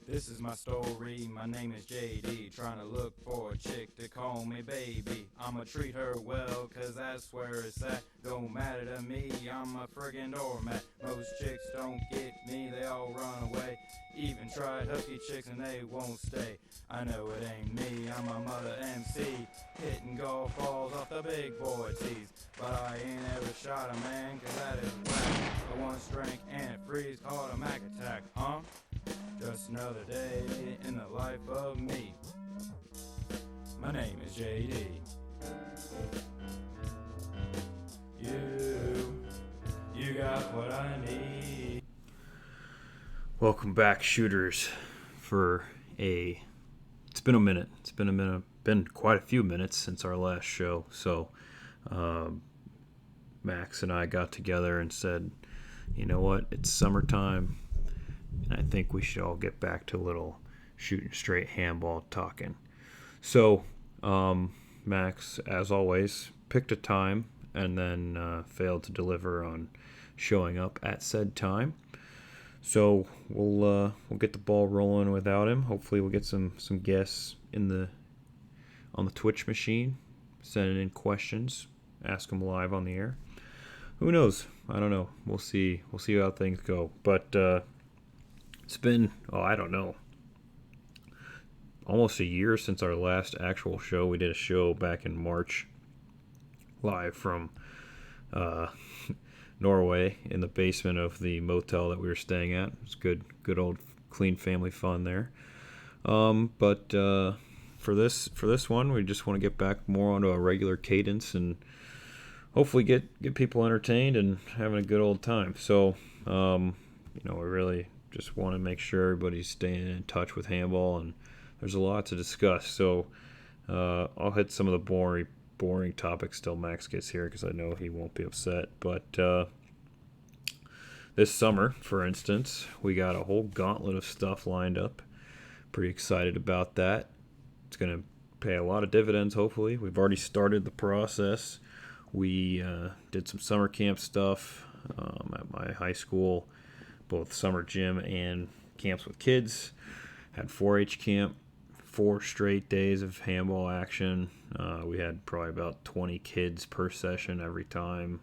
This is my story, my name is JD, trying to look for a chick to call me baby. I'ma treat her well, cause that's where it's at. Don't matter to me, I'm a friggin' doormat. Most chicks don't get me, they all run away. Even tried hooky chicks and they won't stay. I know it ain't me, I'm a mother MC, hitting golf balls off the big boy tees. But I ain't ever shot a man, cause that is whack. I want strength and it freeze called a Mac attack, huh? Just another day in the life of me. My name is JD. You got what I need. Welcome back, shooters. It's been a minute. Been quite a few minutes since our last show. So, Max and I got together and said, you know what? It's summertime, and I think we should all get back to a little shooting straight handball talking. So, Max, as always, picked a time and then failed to deliver on showing up at said time. So we'll get the ball rolling without him. Hopefully we'll get some guests on the Twitch machine, sending in questions, ask them live on the air. Who knows? I don't know. We'll see how things go. But it's been I don't know, almost a year since our last actual show. We did a show back in March, live from Norway in the basement of the motel that we were staying at. It's good old clean family fun there. But for this one, we just want to get back more onto a regular cadence and hopefully get people entertained and having a good old time. So we really just want to make sure everybody's staying in touch with handball, and there's a lot to discuss. So I'll hit some of the boring topics till Max gets here, because I know he won't be upset. But this summer, for instance, we got a whole gauntlet of stuff lined up. Pretty excited about that. It's going to pay a lot of dividends, hopefully. We've already started the process. We did some summer camp stuff at my high school, both summer gym and camps with kids. Had 4-H camp, 4 straight days of handball action. We had probably about 20 kids per session every time.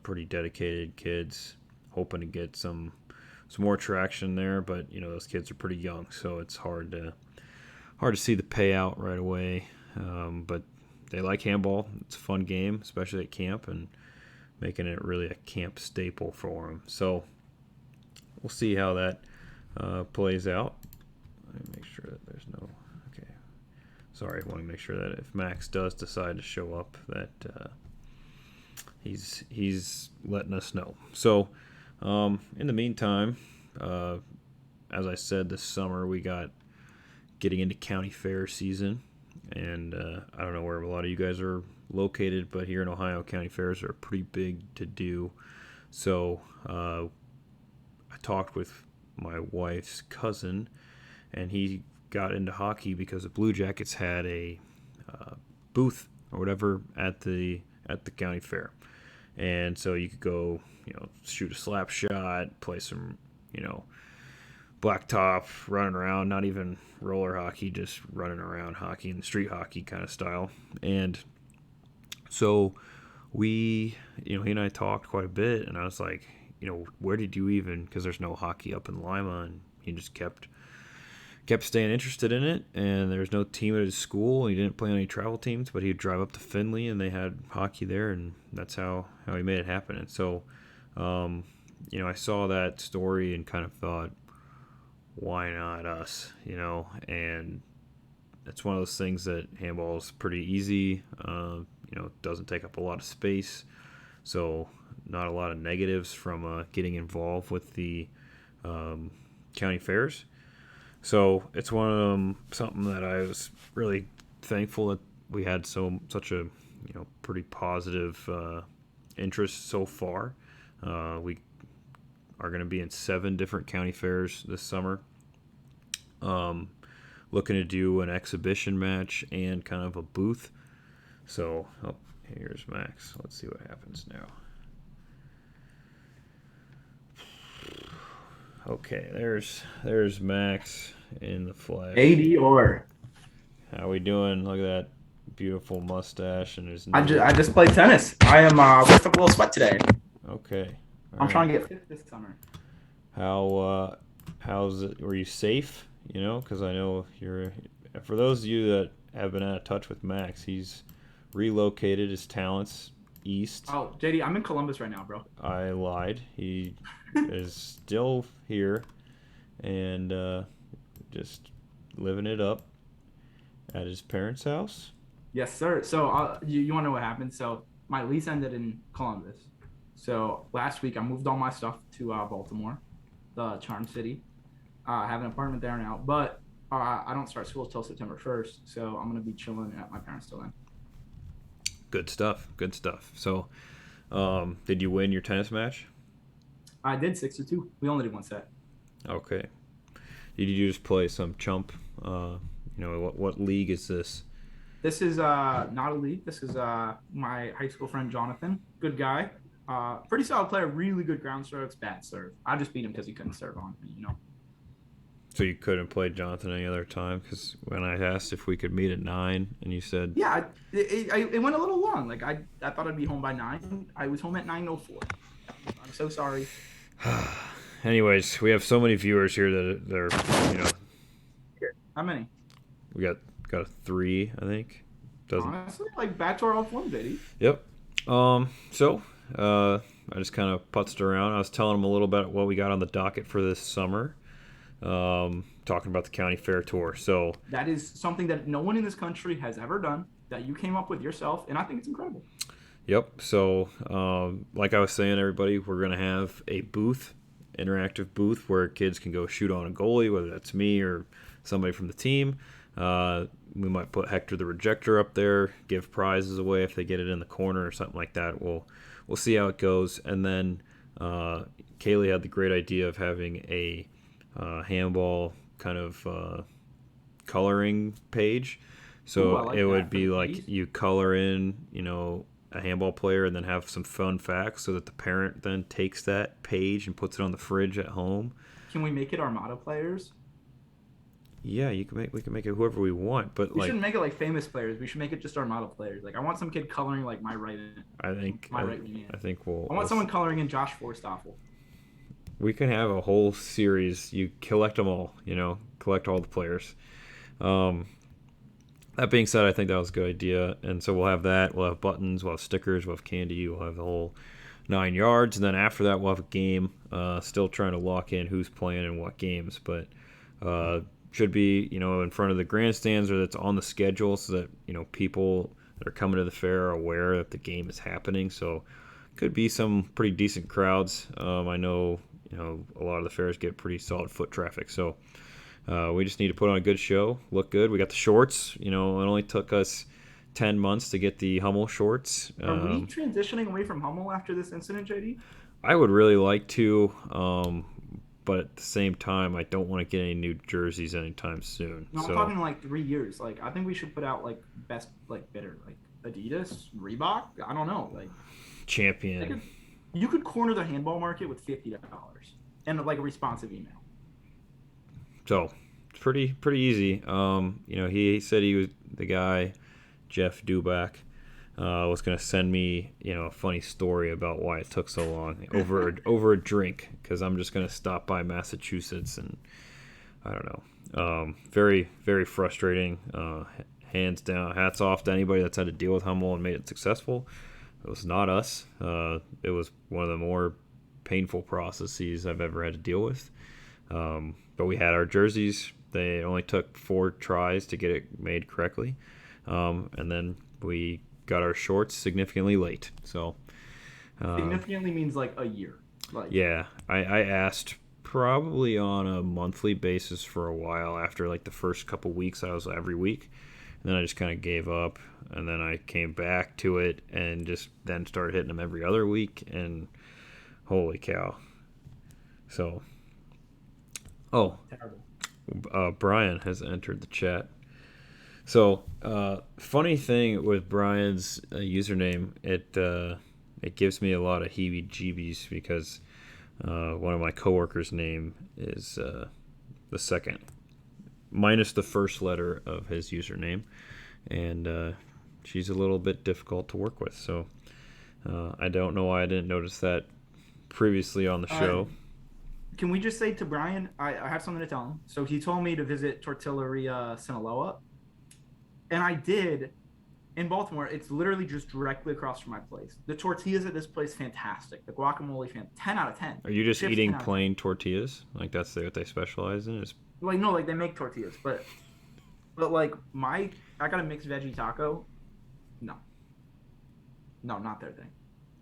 Pretty dedicated kids, hoping to get some more traction there. But those kids are pretty young, so it's hard to see the payout right away. But they like handball. It's a fun game, especially at camp, and making it really a camp staple for them. So we'll see how that plays out. Let me make sure that there's no... Okay. Sorry, I want to make sure that if Max does decide to show up, that he's letting us know. So, in the meantime, as I said, this summer we got getting into county fair season. And I don't know where a lot of you guys are located, but here in Ohio, county fairs are pretty big to do. So I talked with my wife's cousin, and he got into hockey because the Blue Jackets had a booth or whatever at the county fair. And so you could go, shoot a slap shot, play some, blacktop, running around, not even roller hockey, just running around hockey and street hockey kind of style. And so he and I talked quite a bit, and I was like, where did you even, because there's no hockey up in Lima, and he just kept staying interested in it. And there was no team at his school. He didn't play on any travel teams, but he'd drive up to Findlay, and they had hockey there, and that's how he made it happen. And so, I saw that story and kind of thought, why not us? And it's one of those things that handball is pretty easy. It doesn't take up a lot of space, so not a lot of negatives from getting involved with the county fairs. So it's something that I was really thankful that we had such a pretty positive interest so far. We are going to be in 7 different county fairs this summer. Looking to do an exhibition match and kind of a booth. So, here's Max. Let's see what happens now. Okay, there's Max in the flesh. AD or How we doing? Look at that beautiful mustache and his I new. just played tennis. I am worked up a little sweat today. Okay, all I'm right. trying to get fit this summer. How's it? Were you safe? You know, because I know you're. For those of you that have been out of touch with Max, he's relocated his talents east. Oh, JD, I'm in Columbus right now, bro. I lied. He is still here and just living it up at his parents' house. Yes, sir. So you want to know what happened? So my lease ended in Columbus. So last week I moved all my stuff to Baltimore, the Charm City. I have an apartment there now, but I don't start school till September 1st. So I'm gonna be chilling at my parents till then. Good stuff. Good stuff. So, did you win your tennis match? I did 6-2. We only did one set. Okay. Did you just play some chump? What league is this? This is not a league. This is my high school friend Jonathan. Good guy. Pretty solid player. Really good ground strokes. Bad serve. I just beat him because he couldn't serve on me. You know. So you couldn't play Jonathan any other time? Because when I asked if we could meet at 9, and you said Yeah, it went a little long. Like I thought I'd be home by 9. I was home at 9:04. I'm so sorry. Anyways, we have so many viewers here that they're. How many? We got a 3, I think. Honestly, like back to our old form, JD. Yep. So I just kind of putzed around. I was telling them a little bit what we got on the docket for this summer. Talking about the county fair tour. So that is something that no one in this country has ever done, that you came up with yourself, and I think it's incredible. Yep. So like I was saying, everybody, we're gonna have a interactive booth where kids can go shoot on a goalie, whether that's me or somebody from the team. We might put Hector the Rejector up there, give prizes away if they get it in the corner or something like that. We'll see how it goes. And then Kaylee had the great idea of having a handball kind of coloring page. So Ooh, like it would that. be like you color in, a handball player and then have some fun facts so that the parent then takes that page and puts it on the fridge at home. Can we make it Armada players? Yeah, we can make it whoever we want, but we shouldn't make it like famous players. We should make it just Armada players. Like I want some kid coloring like my right wing. I think someone coloring in Josh Forstoffel. We can have a whole series. You collect them all, collect all the players. That being said, I think that was a good idea, and so we'll have that. We'll have buttons, we'll have stickers, we'll have candy, we'll have the whole 9 yards, and then after that we'll have a game. Still trying to lock in who's playing and what games, but should be in front of the grandstands or that's on the schedule so that people that are coming to the fair are aware that the game is happening. So could be some pretty decent crowds. I know a lot of the fairs get pretty solid foot traffic, so we just need to put on a good show, look good. We got the shorts. It only took us 10 months to get the Hummel shorts. Are we transitioning away from Hummel after this incident, JD? I would really like to, but at the same time, I don't want to get any new jerseys anytime soon. No, I'm talking like 3 years. Like I think we should put out like best bidder, like Adidas, Reebok. I don't know, like Champion. You could corner the handball market with $50 and like a responsive email. So it's pretty easy. He said he was the guy, Jeff Duback, was going to send me, a funny story about why it took so long over a drink, because I'm just going to stop by Massachusetts and I don't know. Very, very frustrating. Hands down, hats off to anybody that's had to deal with Hummel and made it successful. It was not us. It was one of the more painful processes I've ever had to deal with. But we had our jerseys. They only took 4 tries to get it made correctly. And then we got our shorts significantly late. So significantly means like a year. Yeah, I asked probably on a monthly basis for a while. After like the first couple weeks, I was every week. And then I just kind of gave up. And then I came back to it and just then started hitting them every other week. And holy cow. So, terrible. Brian has entered the chat. So, funny thing with Brian's username, it gives me a lot of heebie-jeebies because One of my coworkers' name is the second, minus the first letter of his username, and she's a little bit difficult to work with. So I don't know why I didn't notice that previously on the show. Can we just say to Brian, I have something to tell him. So he told me to visit Tortilleria Sinaloa, and I did. In Baltimore, it's literally just directly across from my place. The tortillas at this place, fantastic. The guacamole, 10 out of 10. Are you just Chips, eating plain tortillas? Like that's what they specialize in? Like, no, like they make tortillas, but like I got a mixed veggie taco. No, not their thing.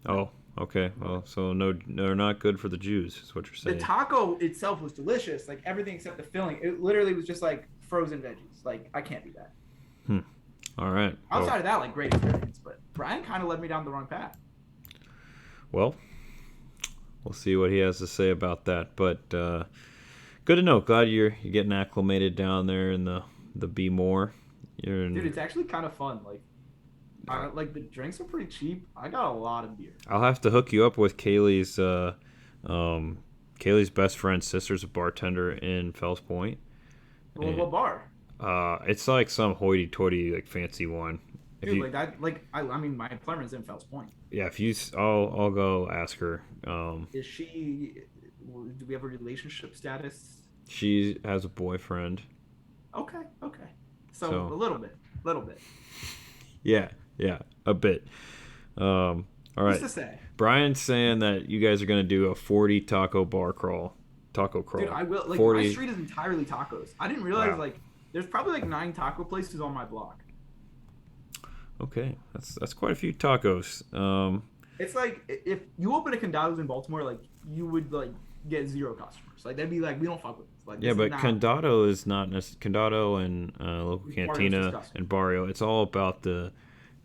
Oh, okay. Well, so no, they're not good for the Jews, is what you're saying. The taco itself was delicious, like everything except the filling. It literally was just like frozen veggies. Like I can't do that. All right. Outside of that, like great experience, but Brian kind of led me down the wrong path. Well, we'll see what he has to say about that. But good to know. Glad you're getting acclimated down there in the B more. Dude, it's actually kind of fun. Like the drinks are pretty cheap. I got a lot of beer. I'll have to hook you up with Kaylee's best friend's sister's a bartender in Fells Point. Well, what bar? It's like some hoity-toity, like fancy one. Dude, I mean, my apartment's in Fells Point. Yeah, I'll go ask her. Is she? Do we have a relationship status? She has a boyfriend. Okay. So a little bit. Yeah, a bit. All right. What's to say? Brian's saying that you guys are gonna do a 40 taco crawl. Dude, I will. Like 40... my street is entirely tacos. I didn't realize wow. There's probably like 9 taco places on my block. Okay, that's quite a few tacos. It's like if you open a Condado's in Baltimore, like you would like get 0 customers. Like they'd be like, we don't fuck with this. Like yeah, but Condado is not Condado and local cantina and barrio. It's all about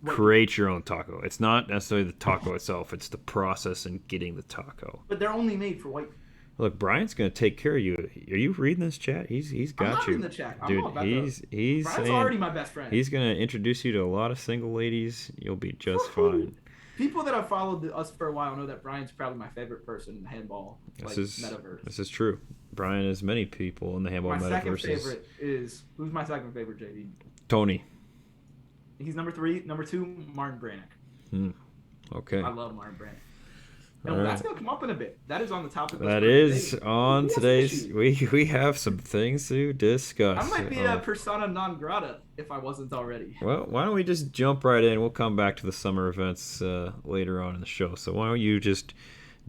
create your own taco. It's not necessarily the taco itself. It's the process in getting the taco. But they're only made for white. Look, Brian's gonna take care of you. Are you reading this chat? He's got I'm not you. in the chat. Dude, he's Brian's saying, already my best friend. He's gonna introduce you to a lot of single ladies. You'll be just fine. People that have followed us for a while know that Brian's probably my favorite person in the handball metaverse. This is true. Brian is many people in the handball metaverse. My second favorite is who's my second favorite, JD? Tony. He's number 3. Number 2, Martin Brannick. Okay. I love Martin Brannick. And that's going to come up in a bit. That is on the topic. That is on today's. We have some things to discuss. I might be a persona non grata if I wasn't already. Well, why don't we just jump right in? We'll come back to the summer events later on in the show. So why don't you just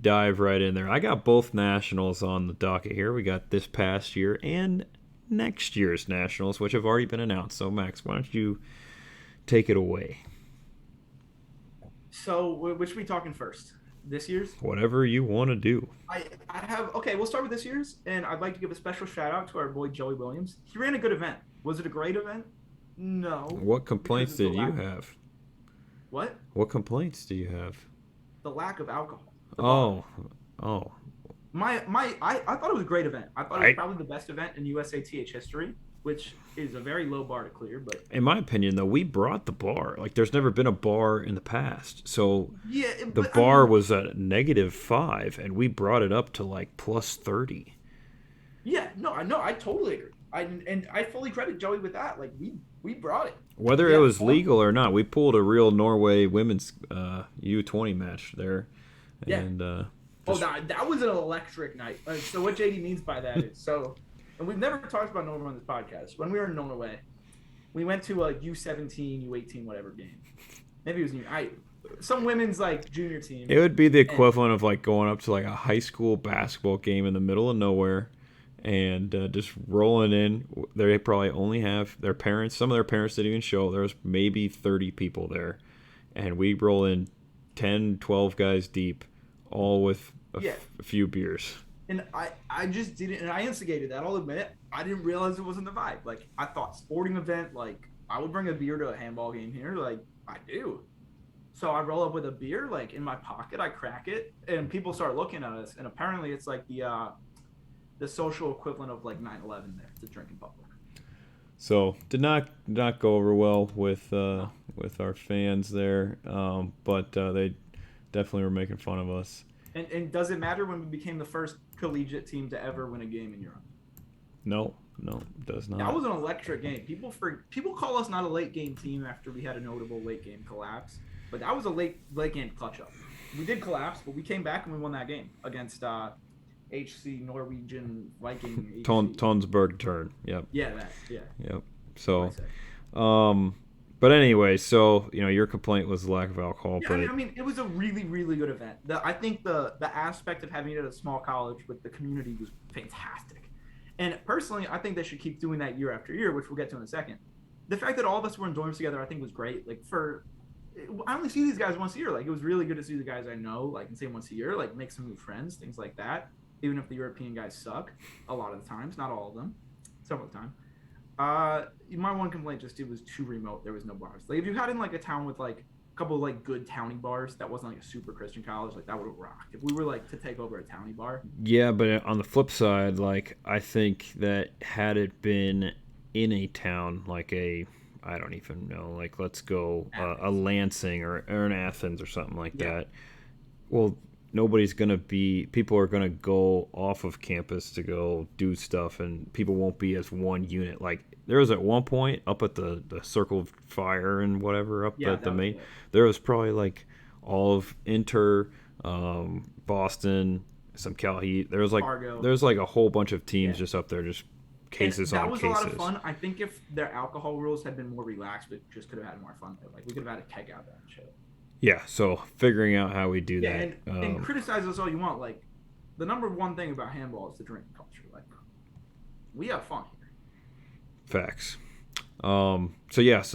dive right in there? I got both nationals on the docket here. We got this past year and next year's nationals, which have already been announced. So Max, why don't you take it away? So which are we talking first? This year's? Whatever you want to do. I have, okay, we'll start with this year's, and I'd like to give a special shout out to our boy Joey Williams. He ran a good event. Was it a great event? No. What complaints did you have? What? What complaints do you have? The lack of alcohol. Oh. I thought it was a great event. I thought it was probably the best event in USATH history, which is a very low bar to clear. But in my opinion, though, we brought the bar. Like, there's never been a bar in the past. So yeah, the bar was at -5, and we brought it up to like +30. Yeah, no, I totally agree. I fully credit Joey with that. Like, we brought it. Whether it was legal or not, we pulled a real Norway women's U20 match there. Yeah. And that was an electric night. So what JD means by that is and we've never talked about Norway on this podcast. When we were in Norway, we went to a U17, U18, whatever game. Maybe it was some women's like junior team. It would be the equivalent of like going up to like a high school basketball game in the middle of nowhere and just rolling in. They probably only have their parents. Some of their parents didn't even show. There was maybe 30 people there. And we roll in 10, 12 guys deep, all with a few beers. And I just didn't, and I instigated that. I'll admit it. I didn't realize it wasn't the vibe. Like, I thought sporting event, like, I would bring a beer to a handball game here. Like, I do. So I roll up with a beer, like, in my pocket. I crack it, and people start looking at us. And apparently it's like the social equivalent of, like, 9/11 there, to drink in public. So, did not go over well with our fans there. But they definitely were making fun of us. And does it matter when we became the first collegiate team to ever win a game in Europe? No, it does not. That was an electric game. People call us not a late game team after we had a notable late game collapse, but that was a late game clutch up. We did collapse, but we came back and we won that game against HC Norwegian Viking. Tonsberg turn. Yep. Yeah, that. Yeah. Yep. So, but anyway, so your complaint was the lack of alcohol. Yeah, but I mean, it was a really, really good event. I think the aspect of having it at a small college with the community was fantastic. And personally, I think they should keep doing that year after year, which we'll get to in a second. The fact that all of us were in dorms together, I think, was great. Like, I only see these guys once a year. Like, it was really good to see the guys I know, like, and say once a year, like, make some new friends, things like that. Even if the European guys suck, a lot of the times, not all of them, some of the time. My one complaint just it was too remote. There was no bars. Like, if you had in like a town with like a couple of like good townie bars that wasn't like a super Christian college, like that would have rocked. If we were like to take over a townie bar. Yeah, but on the flip side, like I think that had it been in a town like I don't even know, like let's go a Lansing or an Athens or something like that. Well, people are gonna go off of campus to go do stuff, and people won't be as one unit. Like there was at one point up at the Circle of Fire and whatever up at the main, there was probably like all of Boston, some Cal Heat. There was like Fargo. There's like a whole bunch of teams just up there, just cases on cases. That was a lot of fun. I think if their alcohol rules had been more relaxed, we just could have had more fun. Like we could have had a keg out there and shit. Yeah, so figuring out how we do that. And criticize us all you want. Like, the number one thing about handball is the drinking culture. Like, we have fun here. Facts. So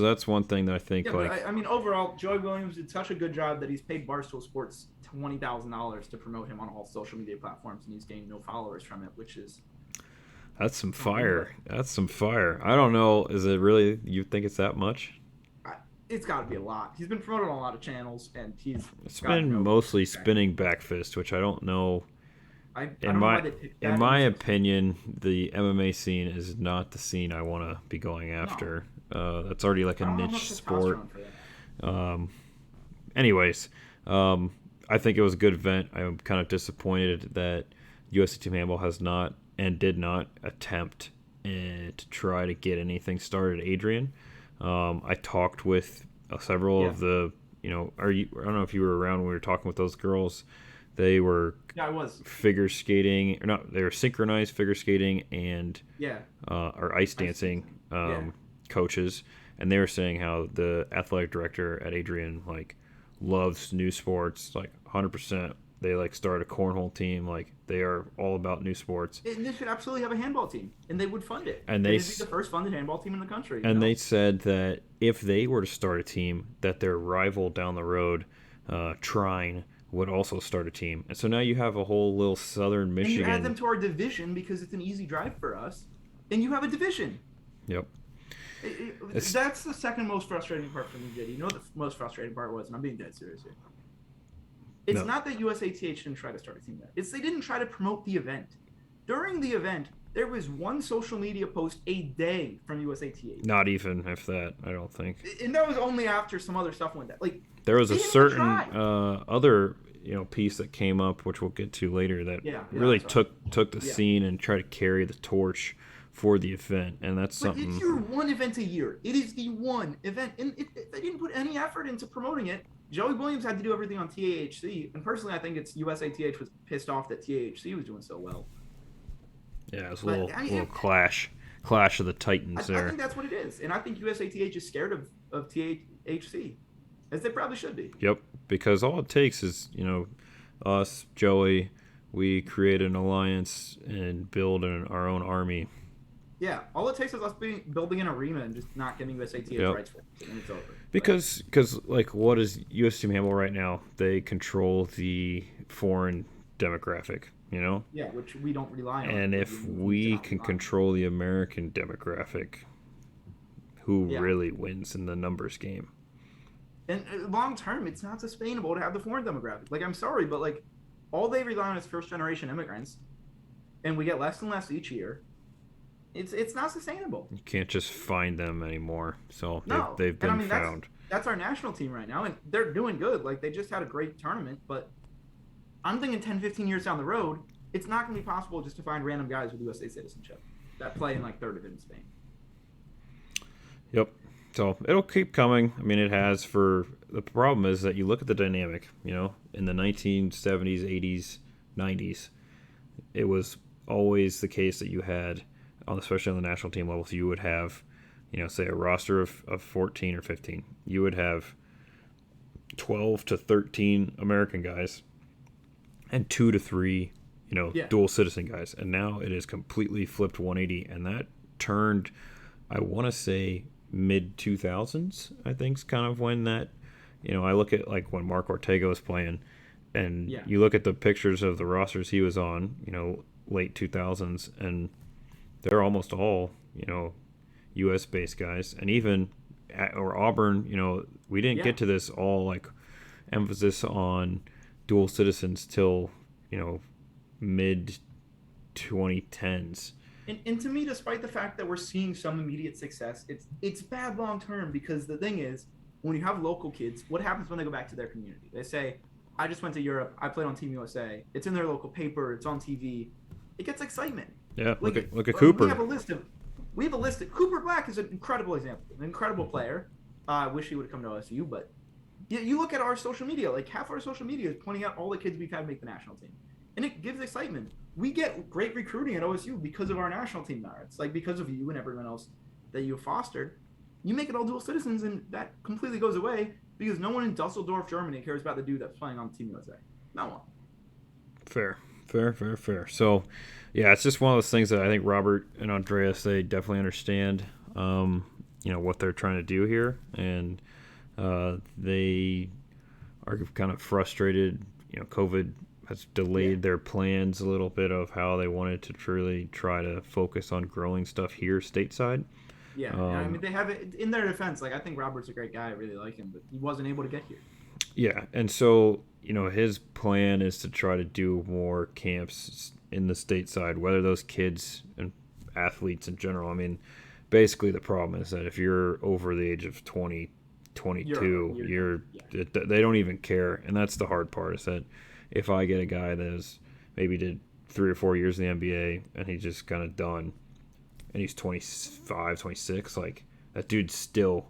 that's one thing that I think. Yeah, like, I mean, overall, Joey Williams did such a good job that he's paid Barstool Sports $20,000 to promote him on all social media platforms, and he's gained no followers from it, which is. That's some fire. That's some fire. I don't know. Is it really? You think it's that much? It's got to be a lot. He's been promoted on a lot of channels, and it's been mostly spinning back fist, which I don't know. In my opinion, the MMA scene is not the scene I want to be going after. No. That's already like a niche sport. Anyways, I think it was a good event. I'm kind of disappointed that USATH Team Handball has not and did not attempt to try to get anything started at Adrian. I talked with several of the, I don't know if you were around when we were talking with those girls. They were I was figure skating, or not, they were synchronized figure skating and or ice dancing coaches, and they were saying how the athletic director at Adrian like loves new sports, like 100%. They like start a cornhole team, like they are all about new sports. And they should absolutely have a handball team, and they would fund it. And they'd be the first funded handball team in the country. And they said that if they were to start a team, that their rival down the road, Trine, would also start a team. And so now you have a whole little Southern Michigan. And you add them to our division because it's an easy drive for us, and you have a division. Yep. That's the second most frustrating part for me, JD. You know what the most frustrating part was? And I'm being dead serious here. It's not that USATH didn't try to start a team there. It's they didn't try to promote the event. During the event, there was one social media post a day from USATH. Not even if that, I don't think. And that was only after some other stuff went down. Like there was a certain other piece that came up, which we'll get to later, that really took the scene and tried to carry the torch for the event, and that's something. It's your one event a year. It is the one event, and they didn't put any effort into promoting it. Joey Williams had to do everything on TAHC, and personally, I think it's USATH was pissed off that TAHC was doing so well. Yeah, it was a little clash of the titans there. I think that's what it is, and I think USATH is scared of TAHC, as they probably should be. Yep, because all it takes is us, Joey, we create an alliance and build our own army. Yeah, all it takes is us building an arena and just not getting USATH rights for it, and it's over. Because like, what is US Team Handball right now? They control the foreign demographic, Yeah, which we don't rely on. And if we can control the American demographic, who really wins in the numbers game? And long term, it's not sustainable to have the foreign demographic. Like, I'm sorry, but like, all they rely on is first generation immigrants, and we get less and less each year. It's not sustainable. You can't just find them anymore. So no. they've been found. That's our national team right now, and they're doing good. Like, they just had a great tournament, but I'm thinking 10, 15 years down the road, it's not going to be possible just to find random guys with USA citizenship that play in like third division Spain. Yep. So it'll keep coming. I mean, it has for the problem is that you look at the dynamic, in the 1970s, 80s, 90s, it was always the case that you had, especially on the national team level, so you would have, say a roster of 14 or 15. You would have 12 to 13 American guys and 2 to 3, dual citizen guys. And now it is completely flipped 180. And that turned, I want to say, mid 2000s, I think, is kind of when that, I look at like when Mark Ortega was playing, and you look at the pictures of the rosters he was on, late 2000s, and they're almost all, U.S. based guys. And even or Auburn, we didn't get to this all like emphasis on dual citizens till, mid 2010s. And to me, despite the fact that we're seeing some immediate success, it's bad long term, because the thing is, when you have local kids, what happens when they go back to their community? They say, I just went to Europe, I played on Team USA, it's in their local paper, it's on TV. It gets excitement. Yeah, look at Cooper. We have a list of Cooper Black is an incredible example, an incredible player. I wish he would have come to OSU, but you look at our social media, like half our social media is pointing out all the kids we've had make the national team. And it gives excitement. We get great recruiting at OSU because of our national team merits, like because of you and everyone else that you have fostered. You make it all dual citizens, and that completely goes away because no one in Dusseldorf, Germany cares about the dude that's playing on Team USA. No one. Fair. So, yeah, it's just one of those things that I think Robert and Andreas, they definitely understand, what they're trying to do here. And they are kind of frustrated. COVID has delayed their plans a little bit of how they wanted to truly try to focus on growing stuff here stateside. Yeah, I mean, they have it in their defense. Like, I think Robert's a great guy. I really like him, but he wasn't able to get here. Yeah, and so, his plan is to try to do more camps in the stateside, whether those kids and athletes in general. I mean, basically the problem is that if you're over the age of 20, 22, they don't even care. And that's the hard part, is that if I get a guy that is maybe did 3 or 4 years in the NBA and he's just kind of done, and he's 25, 26, like, that dude's still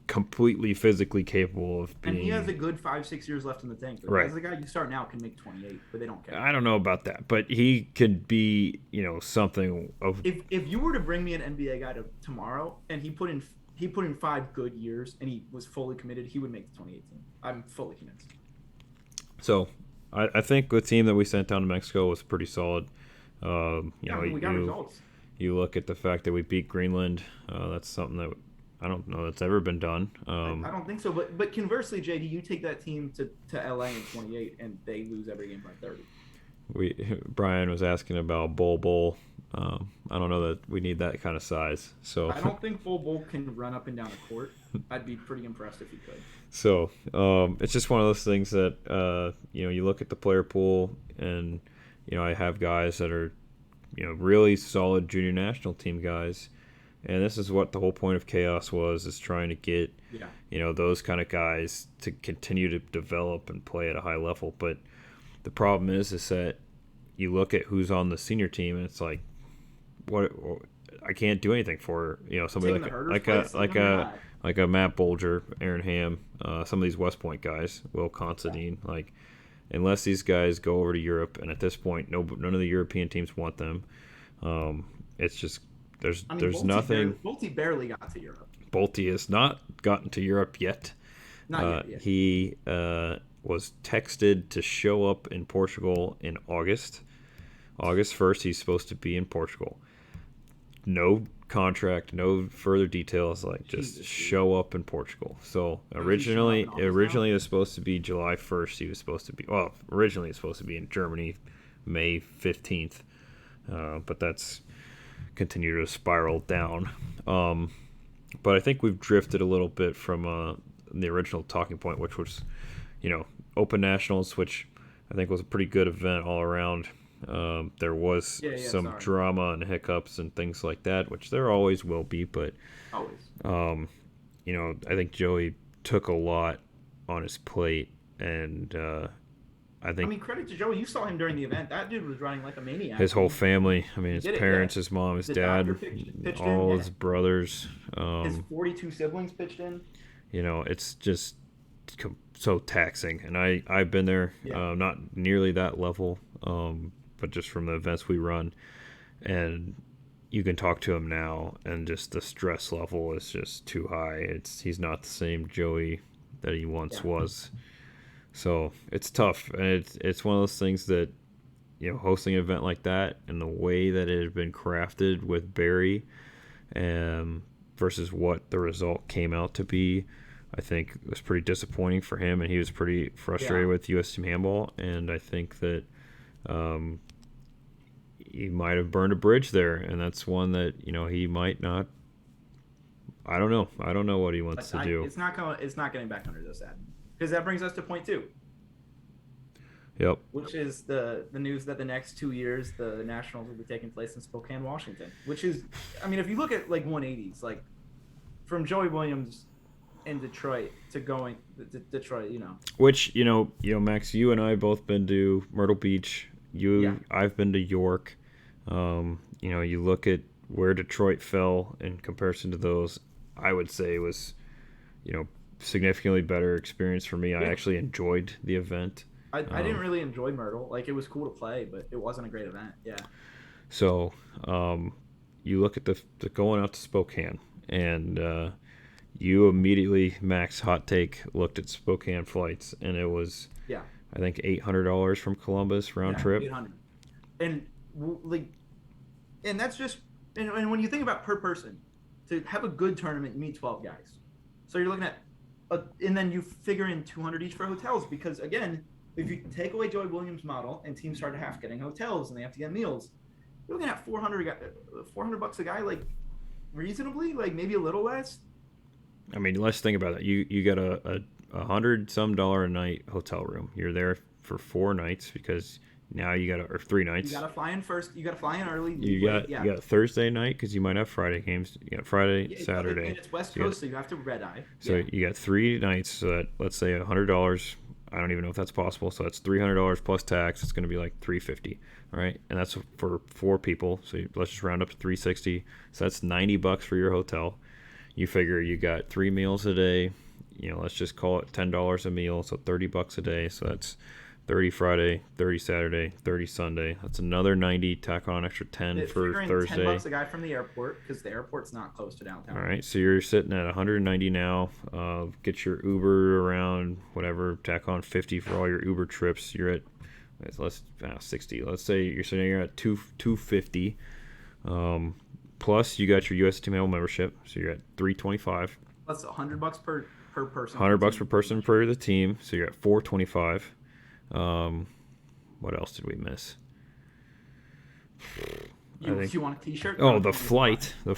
completely physically capable of being... And he has a good 5-6 years left in the tank. Right. As the guy you start now can make 28, but they don't care. I don't know about that, but he could be, something of... If you were to bring me an NBA guy tomorrow and he put in 5 good years and he was fully committed, he would make the 2018. I'm fully convinced. So, I think the team that we sent down to Mexico was pretty solid. We got results. You look at the fact that we beat Greenland. That's something that I don't know that's ever been done. I don't think so. But conversely, JD, you take that team to LA in 28 and they lose every game by 30. Brian was asking about Bowl. I don't know that we need that kind of size. So I don't think Bowl can run up and down the court. I'd be pretty impressed if he could. So it's just one of those things that you look at the player pool, and I have guys that are really solid junior national team guys, and this is what the whole point of Chaos was, is trying to get those kind of guys to continue to develop and play at a high level. But the problem is that you look at who's on the senior team, and it's like, what, I can't do anything for somebody like a Matt Bolger, Aaron Ham, some of these West Point guys, Will Considine, like, unless these guys go over to Europe, and at this point, none of the European teams want them. It's just there's nothing. Bolte barely got to Europe. Bolte has not gotten to Europe yet. Not yet. He was texted to show up in Portugal in August. August 1st, he's supposed to be in Portugal. No contract, no further details, like just show up in Portugal. So originally it was supposed to be July 1st. He was supposed to be, originally it was supposed to be in Germany, May 15th. But that's continued to spiral down. But I think we've drifted a little bit from the original talking point, which was, Open Nationals, which I think was a pretty good event all around. There was some drama and hiccups and things like that, which there always will be, but always. I think Joey took a lot on his plate, and I think credit to Joey. You saw him during the event. That dude was running like a maniac. his whole family. I mean, his did it, parents, yeah. his mom, his The dad, doctor pitched all in, his brothers. his 42 siblings pitched in. You know, it's just so taxing. And I've been there, Yeah. not nearly that level, but just from the events we run. And you can talk to him now, and just the stress level is just too high. He's not the same Joey that he once was. So it's tough, and it's one of those things that, you know, hosting an event like that and the way that it had been crafted with Barry, versus what the result came out to be, I think it was pretty disappointing for him, and he was pretty frustrated with US Team Handball, and I think that he might have burned a bridge there, and that's one that, you know, he might not. I don't know what he wants to do. It's not getting back under this ad. Because that brings us to point 2. Yep. Which is the news that the next 2 years the Nationals will be taking place in Spokane, Washington. Which is, I mean, if you look at like 180s, like from Joey Williams in Detroit to going to Detroit, you know. Which, you know, Max, you and I both been to Myrtle Beach. I've been to York. You know, you look at where Detroit fell in comparison to those, I would say was, you know, significantly better experience for me. I actually enjoyed the event. I didn't really enjoy Myrtle. Like, it was cool to play, but it wasn't a great event. Yeah. So, you look at the going out to Spokane, and you immediately, Max, hot take, looked at Spokane flights, and it was, I think, $800 from Columbus round trip. 800. And and that's just, and when you think about per person, to have a good tournament, you need 12 guys. So you're looking at, and then you figure in 200 each for hotels, because again, if you take away Joey Williams' model and teams start half getting hotels and they have to get meals, you're looking at $400 a guy, like reasonably, like maybe a little less. I mean, let's think about that. You got a $100-some a night hotel room. You're there for 4 nights, because now or 3 nights. You got to fly in first. You got to fly in early. You got Thursday night, because you might have Friday games. You got Friday, Saturday. And it's West Coast, so you have to red eye. So you got 3 nights. So that, let's say $100. I don't even know if that's possible. So that's $300 plus tax. It's going to be like $350. All right, and that's for 4 people. So let's just round up to $360. So that's $90 for your hotel. You figure you got 3 meals a day. You know, let's just call it $10 a meal. So $30 a day. So that's 30 Friday, 30 Saturday, 30 Sunday. That's another 90. Tack on an extra 10 for Thursday. $10 a guy from the airport, because the airport's not close to downtown. All right, so you're sitting at 190 now. Get your Uber around, whatever. Tack on 50 for all your Uber trips. You're at 60. Let's say you're at 250. Plus you got your USATH Nationals membership, so you're at 325. That's $100 per person. $100 per person for the team, so you're at 425. What else did we miss? You want a T-shirt? Oh, the flight. Yeah,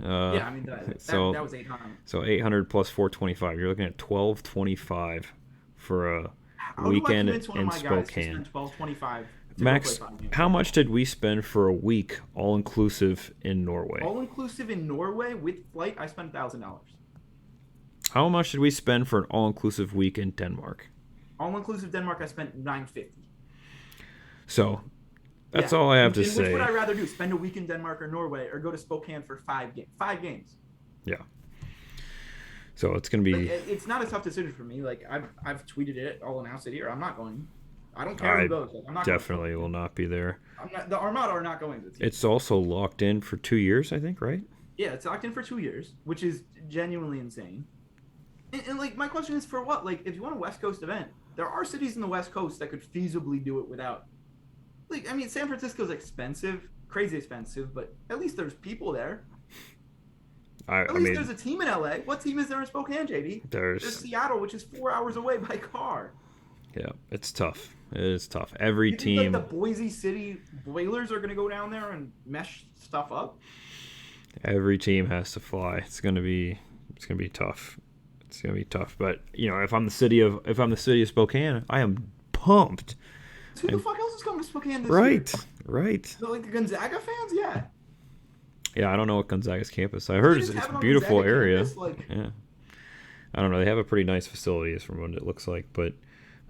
I mean that was $800. So 800 plus 425. You're looking at 1225 for a weekend in Spokane. $1225. Max, how much did we spend for a week all inclusive in Norway? All inclusive in Norway with flight, I spent $1,000. How much did we spend for an all inclusive week in Denmark? All inclusive Denmark, I spent $950. So that's all I have to say. Which would I rather do? Spend a week in Denmark or Norway, or go to Spokane for 5 games? Yeah. So it's gonna be. It's not a tough decision for me. Like I've tweeted it, I'll announce it here. I'm not going. I don't care who goes. I'm not definitely will not be there. The Armada are not going to the team. It's also locked in for 2 years, I think, right? Yeah, it's locked in for 2 years, which is genuinely insane. And like, my question is for what? Like, if you want a West Coast event, there are cities in the West Coast that could feasibly do it without. Like, I mean, San Francisco's expensive, crazy expensive, but at least there's people there. At least there's a team in LA. What team is there in Spokane, JD? There's Seattle, which is 4 hours away by car. Yeah, it's tough. It is tough. Every team. Like the Boise City Boilers are going to go down there and mesh stuff up. Every team has to fly. It's gonna be tough. It's gonna be tough. But you know, if I'm the city of Spokane, I am pumped. Who the fuck else is coming to Spokane this year? Right. So, like the Gonzaga fans, yeah. Yeah, I don't know what Gonzaga's campus. I heard it's a beautiful area. Campus, yeah. I don't know. They have a pretty nice facility, from what it looks like, but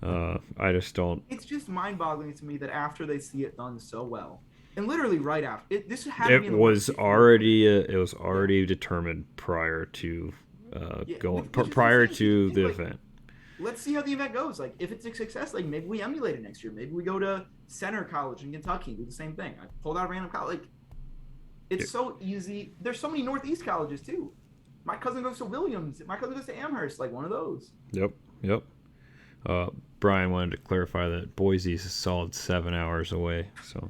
I just don't. It's just mind-boggling to me that after they see it done so well, and literally right after this happened. It was already determined prior to prior to the event. Let's see how the event goes. Like, if it's a success, like maybe we emulate it next year. Maybe we go to Center College in Kentucky, do the same thing. I pulled out a random college. Like, it's so easy. There's so many Northeast colleges too. My cousin goes to Williams. My cousin goes to Amherst. Like one of those. Yep. Brian wanted to clarify that Boise's a solid 7 hours away. So.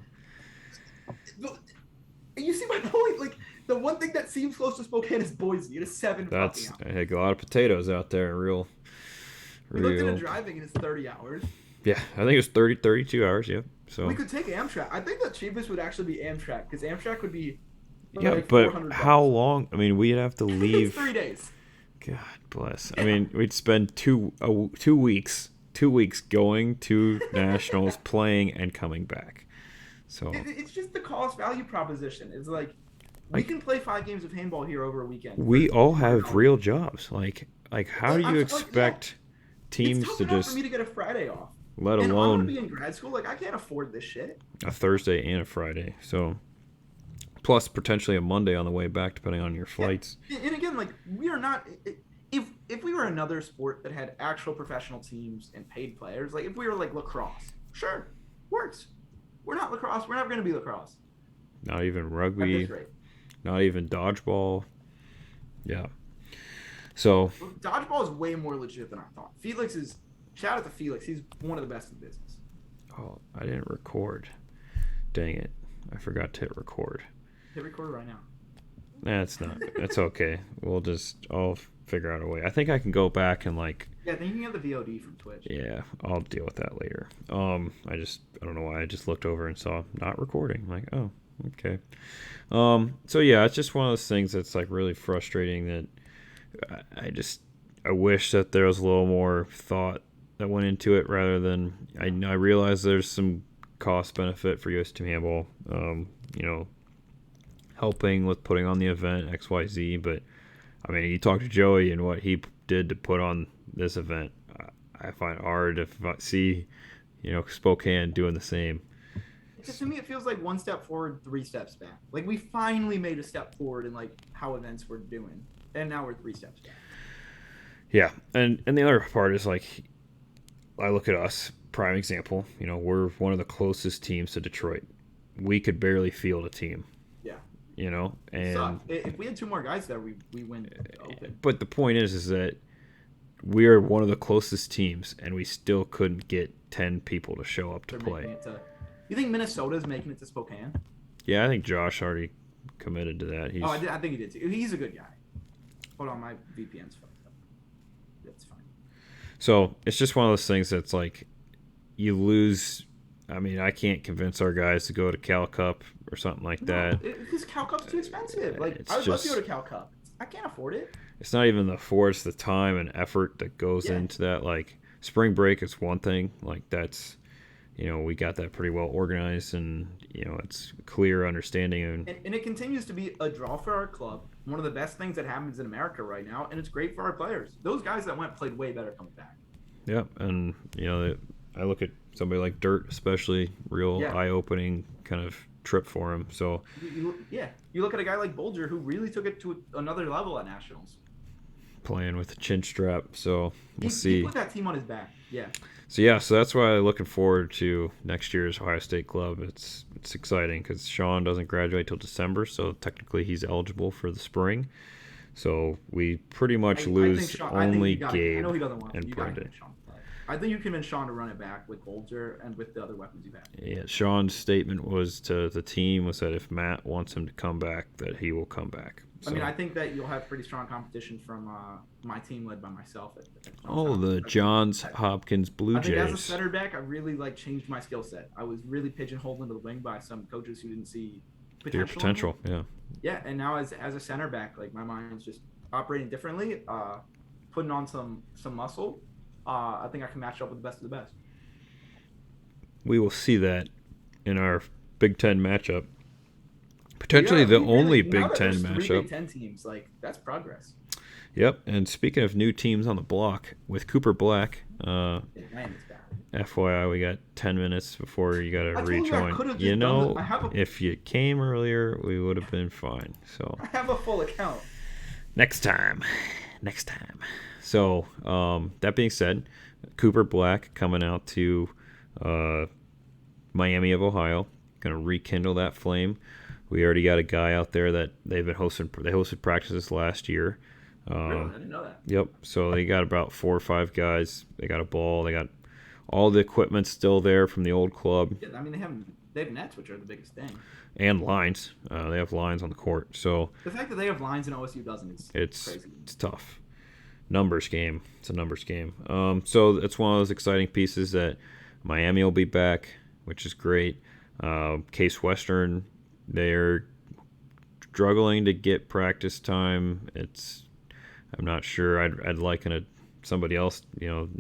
You see my point? Like, the one thing that seems close to Spokane is Boise. It is 7 That's fucking hours. Heck, a lot of potatoes out there. We looked into driving and it's 30 hours. Yeah, I think it was 32 hours. Yep. So we could take Amtrak. I think the cheapest would actually be Amtrak because Amtrak would be. Yeah, like but how long? I mean, we'd have to leave. 3 days. God bless. I mean, we'd spend 2 weeks going to nationals, playing, and coming back. So it's just the cost value proposition. It's like we can play 5 games of handball here over a weekend. We all have real jobs. Like how do you expect teams it's tough to enough just for me to get a Friday off? Let and alone I'm gonna be in grad school. Like I can't afford this shit. A Thursday and a Friday. So plus potentially a Monday on the way back, depending on your flights. Yeah. And again, like we are not. If we were another sport that had actual professional teams and paid players, like if we were like lacrosse, sure, works. We're not lacrosse. We're never going to be lacrosse. Not even rugby. Not even dodgeball. Yeah. So. Dodgeball is way more legit than I thought. Shout out to Felix. He's one of the best in business. Oh, I didn't record. Dang it. I forgot to hit record. Hit record right now. That's okay. I'll figure out a way. I think I can go back and Yeah, I think you can get the VOD from Twitch. Yeah, I'll deal with that later. I don't know why I just looked over and saw not recording. I'm like, oh, okay. So yeah, it's just one of those things that's like really frustrating that I wish that there was a little more thought that went into it rather than I realize there's some cost benefit for USATH Handball, helping with putting on the event XYZ, but I mean, you talk to Joey and what he did to put on this event. I find it hard to see, Spokane doing the same. To me, it feels like 1 step forward, 3 steps back. Like we finally made a step forward in like how events were doing, and now we're 3 steps back. Yeah, and the other part is like, I look at us, prime example. We're one of the closest teams to Detroit. We could barely field a team. Yeah. And if we had 2 more guys there, we win. Open. But the point is that we are one of the closest teams, and we still couldn't get 10 people to show up to play. You think Minnesota's making it to Spokane? Yeah, I think Josh already committed to that. I think he did too. He's a good guy. Hold on, my VPN's fucked up. That's fine. So it's just one of those things that's like you lose. I mean, I can't convince our guys to go to Cal Cup or something like that. Because Cal Cup's too expensive. Like, I would love to go to Cal Cup. I can't afford it. It's not even the force, the time and effort that goes into that. Like, spring break is one thing. Like, that's, we got that pretty well organized and, it's clear understanding. And it continues to be a draw for our club. One of the best things that happens in America right now. And it's great for our players. Those guys that went played way better coming back. Yeah. And, I look at somebody like Dirt, especially, real eye-opening kind of trip for him. So you look at a guy like Bolger who really took it to another level at Nationals. Playing with the chin strap, so we'll see. He put that team on his back, So that's why I'm looking forward to next year's Ohio State club. It's exciting because Sean doesn't graduate till December, so technically he's eligible for the spring. So we pretty much lose only Gabe and Brendan. I think you convinced Sean to run it back with Bolger and with the other weapons you've had. Yeah, Sean's statement was to the team was that if Matt wants him to come back, that he will come back. So. I mean, I think that you'll have pretty strong competition from my team led by myself. The Johns Hopkins Blue Jays. I think as a center back, I really changed my skill set. I was really pigeonholed into the wing by some coaches who didn't see potential. Yeah, and now as a center back, like my mind's just operating differently, putting on some muscle. I think I can match up with the best of the best. We will see that in our Big Ten matchup. Potentially the only Big Ten matchup. 3 Big Ten teams, that's progress. Yep, and speaking of new teams on the block, with Cooper Black, FYI, we got 10 minutes before you got to I told you I rejoin. could've You just done know, it. I have a- if you came earlier, we would have been fine. So I have a full account. next time. So that being said, Cooper Black coming out to Miami of Ohio, gonna rekindle that flame. We already got a guy out there that they've been hosting. They hosted practices last year. Really? I didn't know that. Yep. So they got about 4 or 5 guys. They got a ball. They got all the equipment still there from the old club. Yeah, I mean they have nets, which are the biggest thing. And lines. They have lines on the court. So The fact that they have lines and OSU doesn't is crazy. It's tough. Numbers game. It's a numbers game. So it's one of those exciting pieces that Miami will be back, which is great. Case Western, they're struggling to get practice time. I'm not sure. I'd like somebody else, to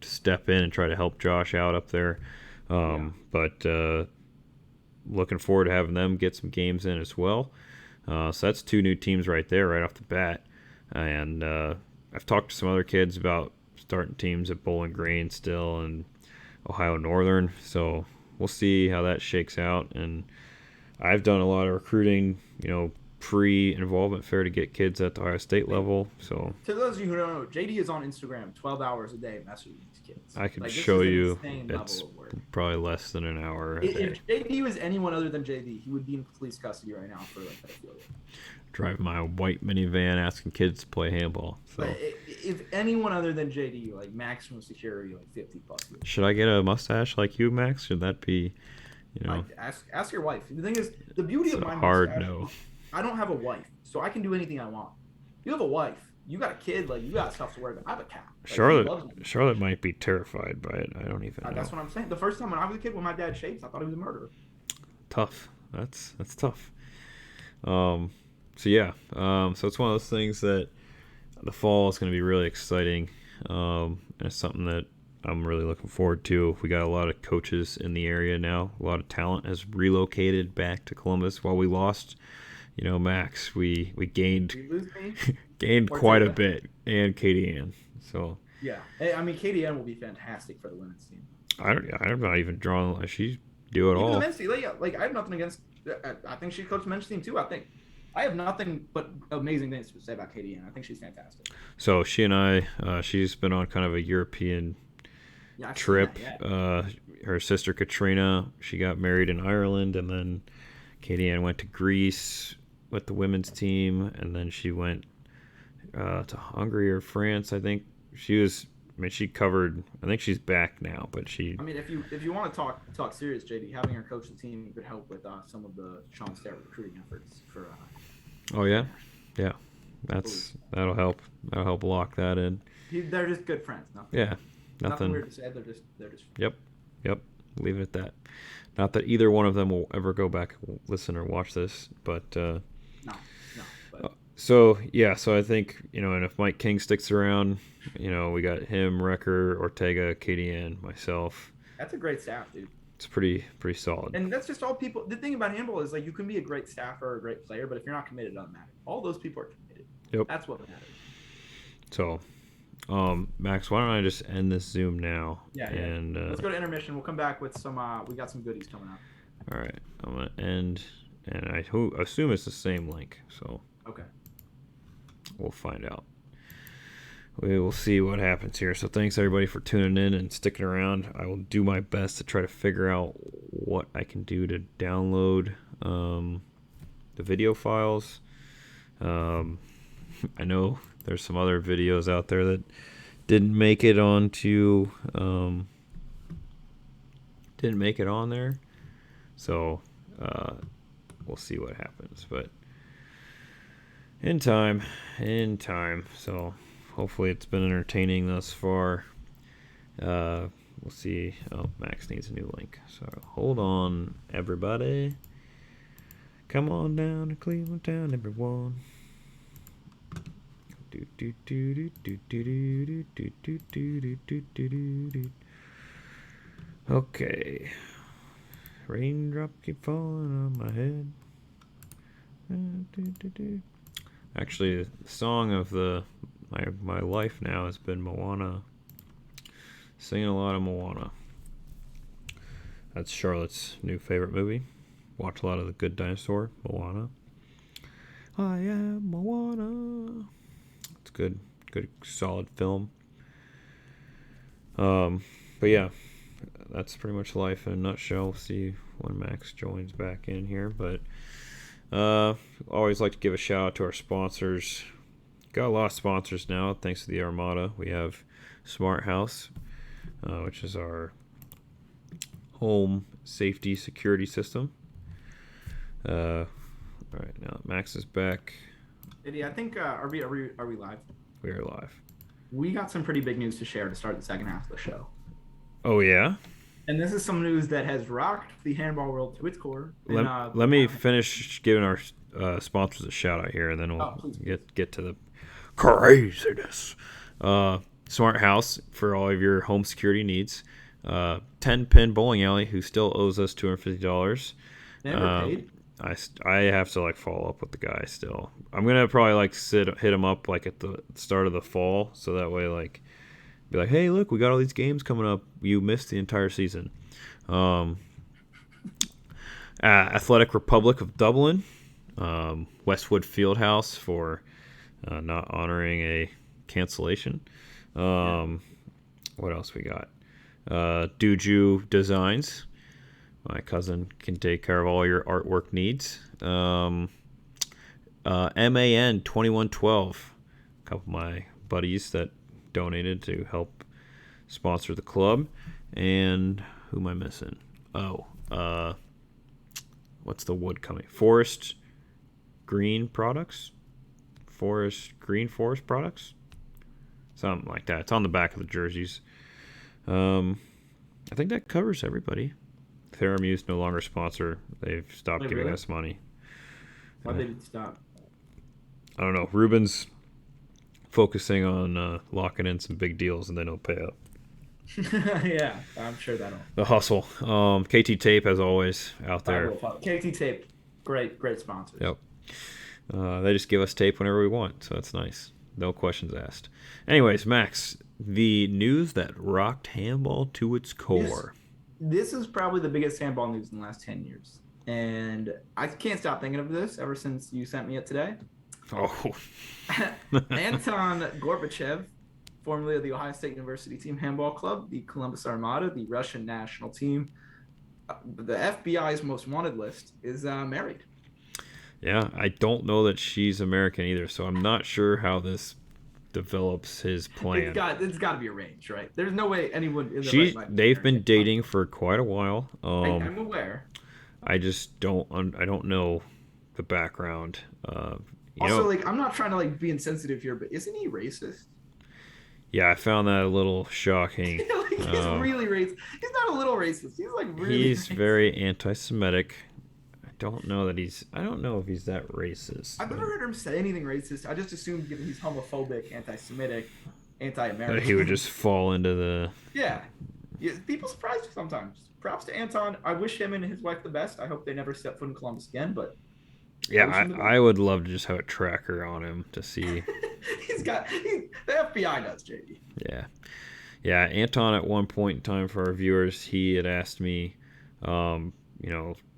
step in and try to help Josh out up there. But looking forward to having them get some games in as well. So that's 2 new teams right there, right off the bat. And I've talked to some other kids about starting teams at Bowling Green still and Ohio Northern. So we'll see how that shakes out. And I've done a lot of recruiting, pre-involvement fair to get kids at the Ohio State level. So to those of you who don't know, JD is on Instagram 12 hours a day messaging these kids. I can show you it's probably less than an hour a day. If JD was anyone other than JD, he would be in police custody right now for pedophilia. Drive my white minivan asking kids to play handball. So but if anyone other than JD, maximum security, 50 plus years. Should I get a mustache like you, Max? Should that be, ask your wife. The thing is, the beauty of my hard mustache, no. I don't have a wife, so I can do anything I want. You have a wife, you got a kid, you got stuff to worry about. I have a cat. Charlotte might be terrified by it. I don't even know. That's what I'm saying. The first time when I was a kid, when my dad shaved, I thought he was a murderer. Tough. That's tough. So yeah. So it's one of those things that the fall is going to be really exciting. And it's something that I'm really looking forward to. We got a lot of coaches in the area now. A lot of talent has relocated back to Columbus. While we lost, Max, we gained quite a bit, and Katie Ann. So yeah, I mean Katie Ann will be fantastic for the women's team. I'm not even drawing. She do it all. The men's team, I have nothing against. I think she coached the men's team too. I have nothing but amazing things to say about Katie Ann. I think she's fantastic. So she and I, she's been on kind of a European trip. Her sister Katrina, she got married in Ireland, and then Katie Ann went to Greece with the women's team, and then she went to Hungary or France. I think she covered. I think she's back now, but she. I mean, if you want to talk serious, JD, having her coach the team could help with some of the Sean Starrett recruiting efforts for. Oh yeah. That'll help. That'll help lock that in. They're just good friends. Nothing weird to say. They're just. Yep. Leave it at that. Not that either one of them will ever go back and listen or watch this, but. No. So I think and if Mike King sticks around, we got him, Wrecker, Ortega, Katie Ann, myself. That's a great staff, dude. It's pretty solid. And that's just all people. The thing about handball is you can be a great staffer or a great player, but if you're not committed, it doesn't matter. All those people are committed. Yep. That's what matters. So, Max, why don't I just end this Zoom now? Yeah. And let's go to intermission. We'll come back with some. We got some goodies coming up. All right, I'm gonna end, and I assume it's the same link. So. Okay. We'll find out. We will see what happens here. So thanks everybody for tuning in and sticking around. I will do my best to try to figure out what I can do to download the video files. I know there's some other videos out there that didn't make it on there. So we'll see what happens. But in time. So hopefully it's been entertaining thus far. We'll see. Oh, Max needs a new link. So hold on, everybody. Come on down to Cleveland Town, everyone. Okay. Raindrop keep falling on my head. Actually, the song of my life now has been Moana. Singing a lot of Moana. That's Charlotte's new favorite movie. Watch a lot of The Good Dinosaur, Moana. I am Moana. It's good, solid film. But yeah, that's pretty much life in a nutshell. We'll see when Max joins back in here. But always like to give a shout out to our sponsors. Got a lot of sponsors now, thanks to the Armada. We have Smart House, which is our home safety security system. All right, now Max is back. Eddie, I think are we live? We are live. We got some pretty big news to share to start the second half of the show. Oh yeah. And this is some news that has rocked the handball world to its core. Let me finish giving our sponsors a shout out here, and then we'll get to the craziness. Smart House for all of your home security needs. 10-pin bowling alley, who still owes us $250. Never paid. I have to follow up with the guy still. I'm gonna probably hit him up at the start of the fall, so that way be like, hey, look, we got all these games coming up. You missed the entire season. Athletic Republic of Dublin, Westwood Fieldhouse for not honoring a cancellation. What else we got? Duju Designs. My cousin can take care of all your artwork needs. MAN 2112. A couple of my buddies that donated to help sponsor the club. And who am I missing? What's the wood company? Forest Green Products? Green Forest Products? Something like that. It's on the back of the jerseys. I think that covers everybody. Theramuse's no longer a sponsor. They've stopped giving us money. Why did it stop? I don't know. Ruben's focusing on locking in some big deals, and then he'll pay up. Yeah, I'm sure that'll. The hustle. KT Tape, as always, out there. KT Tape, great sponsors. Yep. They just give us tape whenever we want, so that's nice. No questions asked. Anyways, Max, the news that rocked handball to its core. This is probably the biggest handball news in the last 10 years. And I can't stop thinking of this ever since you sent me it today. Oh. Anton Gorbachev, formerly of the Ohio State University Team Handball Club, the Columbus Armada, the Russian national team, the FBI's most wanted list, is married. Yeah, I don't know that she's American either, so I'm not sure how this develops his plan. It's got to be arranged, right? There's no way anyone in the right mind. They've been dating for quite a while. I'm aware. I just don't know the background. I'm not trying to be insensitive here, but isn't he racist? Yeah, I found that a little shocking. He's really racist. He's not a little racist. He's really. He's very anti-Semitic. I don't know if he's that racist. I've never heard him say anything racist. I just assumed, given he's homophobic, anti-Semitic, anti-American, that he would just fall into the. Yeah, people surprise me sometimes. Props to Anton. I wish him and his wife the best. I hope they never step foot in Columbus again. But yeah, I would love to just have a tracker on him to see. The FBI does, JD. Yeah. Anton, at one point in time, for our viewers, he had asked me,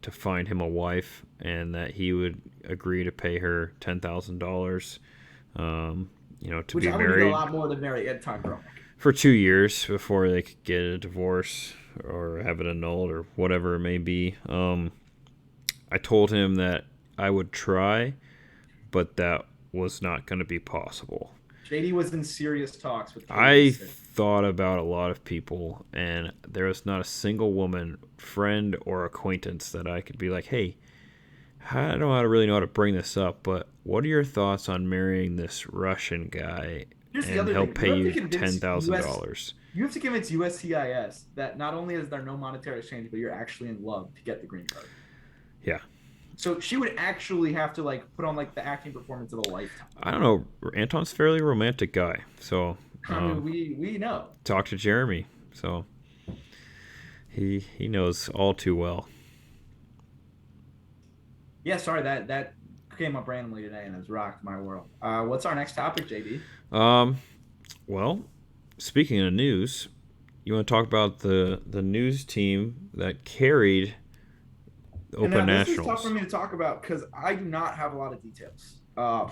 to find him a wife, and that he would agree to pay her $10,000, to Which be I would married. need a lot more than marry Anton Gromick. For 2 years before they could get a divorce or have it annulled or whatever it may be. I told him that I would try, but that was not going to be possible. JD was in serious talks with I thought about a lot of people, and there was not a single woman, friend, or acquaintance that I could be like, hey, I don't know how to really know how to bring this up, but what are your thoughts on marrying this Russian guy? Here's and he'll pay you $10,000. You have to convince USCIS that not only is there no monetary exchange, but you're actually in love to get the green card. Yeah. So she would actually have to put on the acting performance of a lifetime. I don't know. Anton's a fairly romantic guy, so we know. Talk to Jeremy, so he knows all too well. Yeah, sorry that came up randomly today and has rocked my world. What's our next topic, JD? Well, speaking of news, you want to talk about the news team that carried And Open this is tough for Nationals? me to talk about because I do not have a lot of details.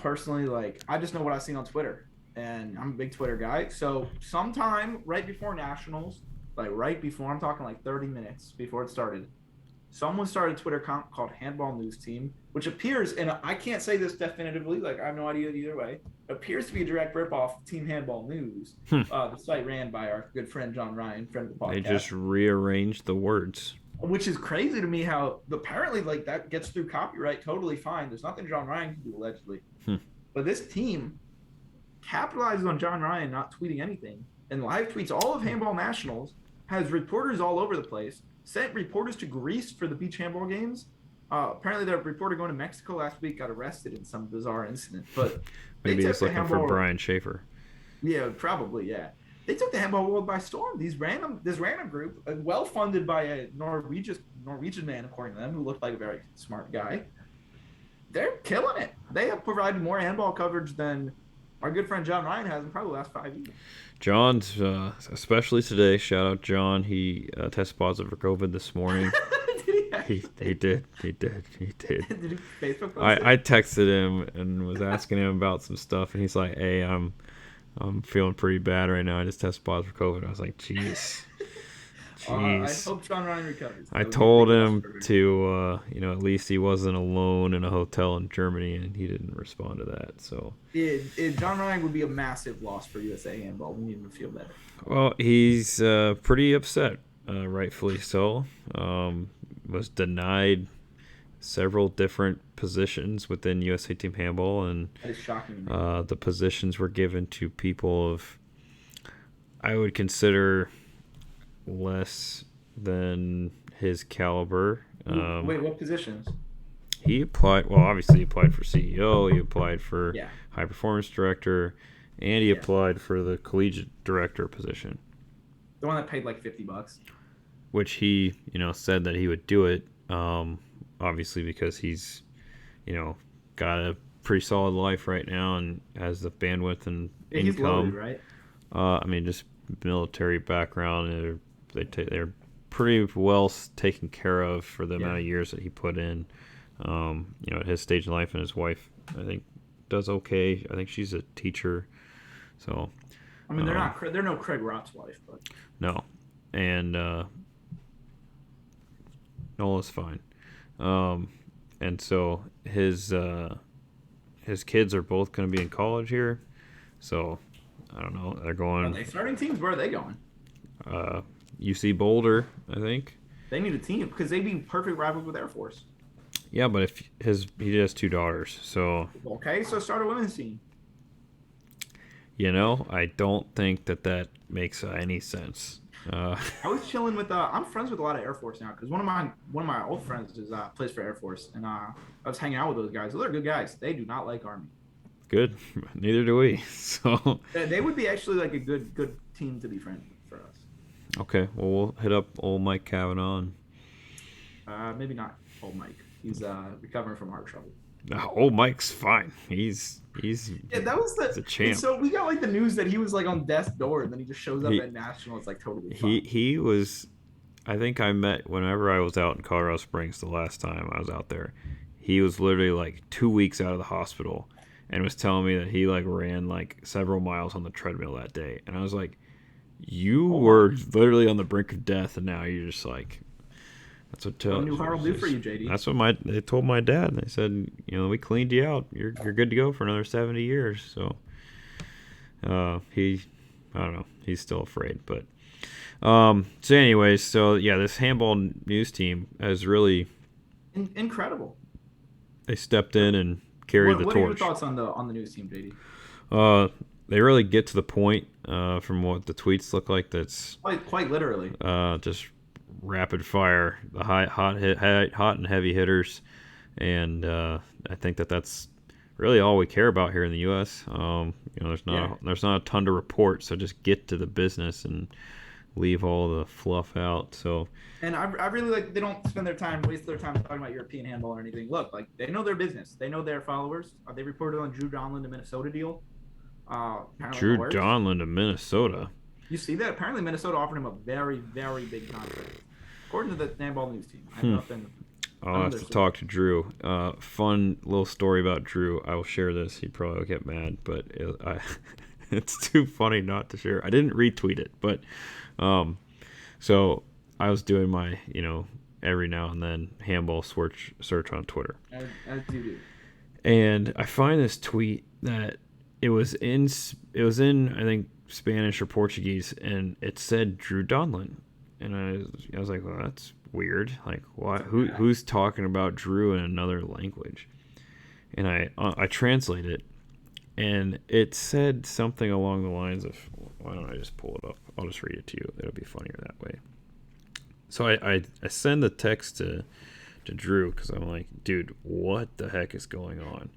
Personally, like I just know what I've seen on Twitter, and I'm a big Twitter guy. So sometime right before Nationals, like right before, I'm talking like 30 minutes before it started, someone started a Twitter account called Handball News Team, which appears, and I can't say this definitively, like I have no idea either way, appears to be a direct ripoff of Team Handball News. The site ran by our good friend John Ryan, friend of the They podcast, just rearranged the words. which is crazy to me how apparently like that gets through copyright totally fine. There's nothing John Ryan can do allegedly. But this team capitalizes on John Ryan not tweeting anything and live tweets all of Handball Nationals, has reporters all over the place, sent reporters to Greece for the beach handball games. Apparently, the reporter going to Mexico last week got arrested in some bizarre incident. But Maybe he's looking for Brian Schaefer. Yeah, probably. Yeah, they took the handball world by storm. This random group, well funded by a Norwegian man, according to them, who looked like a very smart guy. They're killing it. They have provided more handball coverage than our good friend John Ryan has in probably the last 5 years. John's, especially today, shout out John. He tested positive for COVID this morning. He did. Did he Facebook post I texted him and was asking him about some stuff, and he's like, "Hey, I'm feeling pretty bad right now. I just tested positive for COVID." I was like, "Jeez." I hope John Ryan recovers. I told him to, at least he wasn't alone in a hotel in Germany, and he didn't respond to that. So John Ryan would be a massive loss for USA Handball. We need him to feel better. Well, he's pretty upset, rightfully so. Was denied several different positions within USA Team Handball, and that is shocking. The positions were given to people of, I would consider, less than his caliber. Wait, what positions? He applied. Well, obviously, he applied for CEO. He applied for high performance director, and he applied for the collegiate director position. The one that paid like $50. Which he, said that he would do it. Obviously, because he's, got a pretty solid life right now and has the bandwidth and income. He's loaded, right? Just military background. They're pretty well taken care of for the amount of years that he put in. At his stage in life, and his wife, I think, does okay. I think she's a teacher. So, I mean, they're no Craig Rott's wife, but no, and Nola's fine. And so his kids are both going to be in college here. So I don't know. They're going. Are they starting teams? Where are they going? UC Boulder, I think. They need a team because they'd be perfect rivals with Air Force. Yeah, but if he has 2 daughters, so okay, so start a women's team. I don't think that makes any sense. I was chilling with. I'm friends with a lot of Air Force now because one of my old friends is plays for Air Force, and I was hanging out with those guys. They're good guys. They do not like Army. Good, neither do we. So they would be actually like a good team to be friends with for us. Okay, well we'll hit up old Mike Kavanaugh. Maybe not old Mike. He's recovering from heart trouble. No, old Mike's fine. He's that was the champ. So we got like the news that he was like on death's door, and then he just shows up at National. It's like totally fine. He was. I think I met whenever I was out in Colorado Springs the last time I was out there. He was literally like 2 weeks out of the hospital, and was telling me that he like ran like several miles on the treadmill that day, and I was like, "You were literally on the brink of death, and now you're just like." That's what new heart will do for you, JD. That's what they told my dad. They said, we cleaned you out. You're good to go for another 70 years. So I don't know. He's still afraid, but so anyways, this handball news team has really incredible. They stepped in and carried the torch. What are your thoughts on the news team, JD? They really get to the point from what the tweets look like. That's quite literally just rapid fire, the hot and heavy hitters, and I think that's really all we care about here in the U.S. There's not a ton to report, so just get to the business and leave all the fluff out. So, and I really like they don't waste their time talking about European handball or anything. Look, like they know their business, they know their followers. They reported on Drew Donlin to Minnesota deal. Drew Donlin to Minnesota. You see that? Apparently, Minnesota offered him a very, very big contract, according to the Handball news team. I've not been. I'll have to talk to Drew. Fun little story about Drew. I will share this. He'd probably get mad, but it's too funny not to share. I didn't retweet it, but so I was doing my, every now and then handball search on Twitter. As you do. And I find this tweet that it was in I think Spanish or Portuguese, and it said Drew Donlin, and I was like, well, that's weird. Like, why? Who's talking about Drew in another language? And I translate it, and it said something along the lines of, why don't I just pull it up? I'll just read it to you. It'll be funnier that way. So I send the text to Drew because I'm like, dude, what the heck is going on?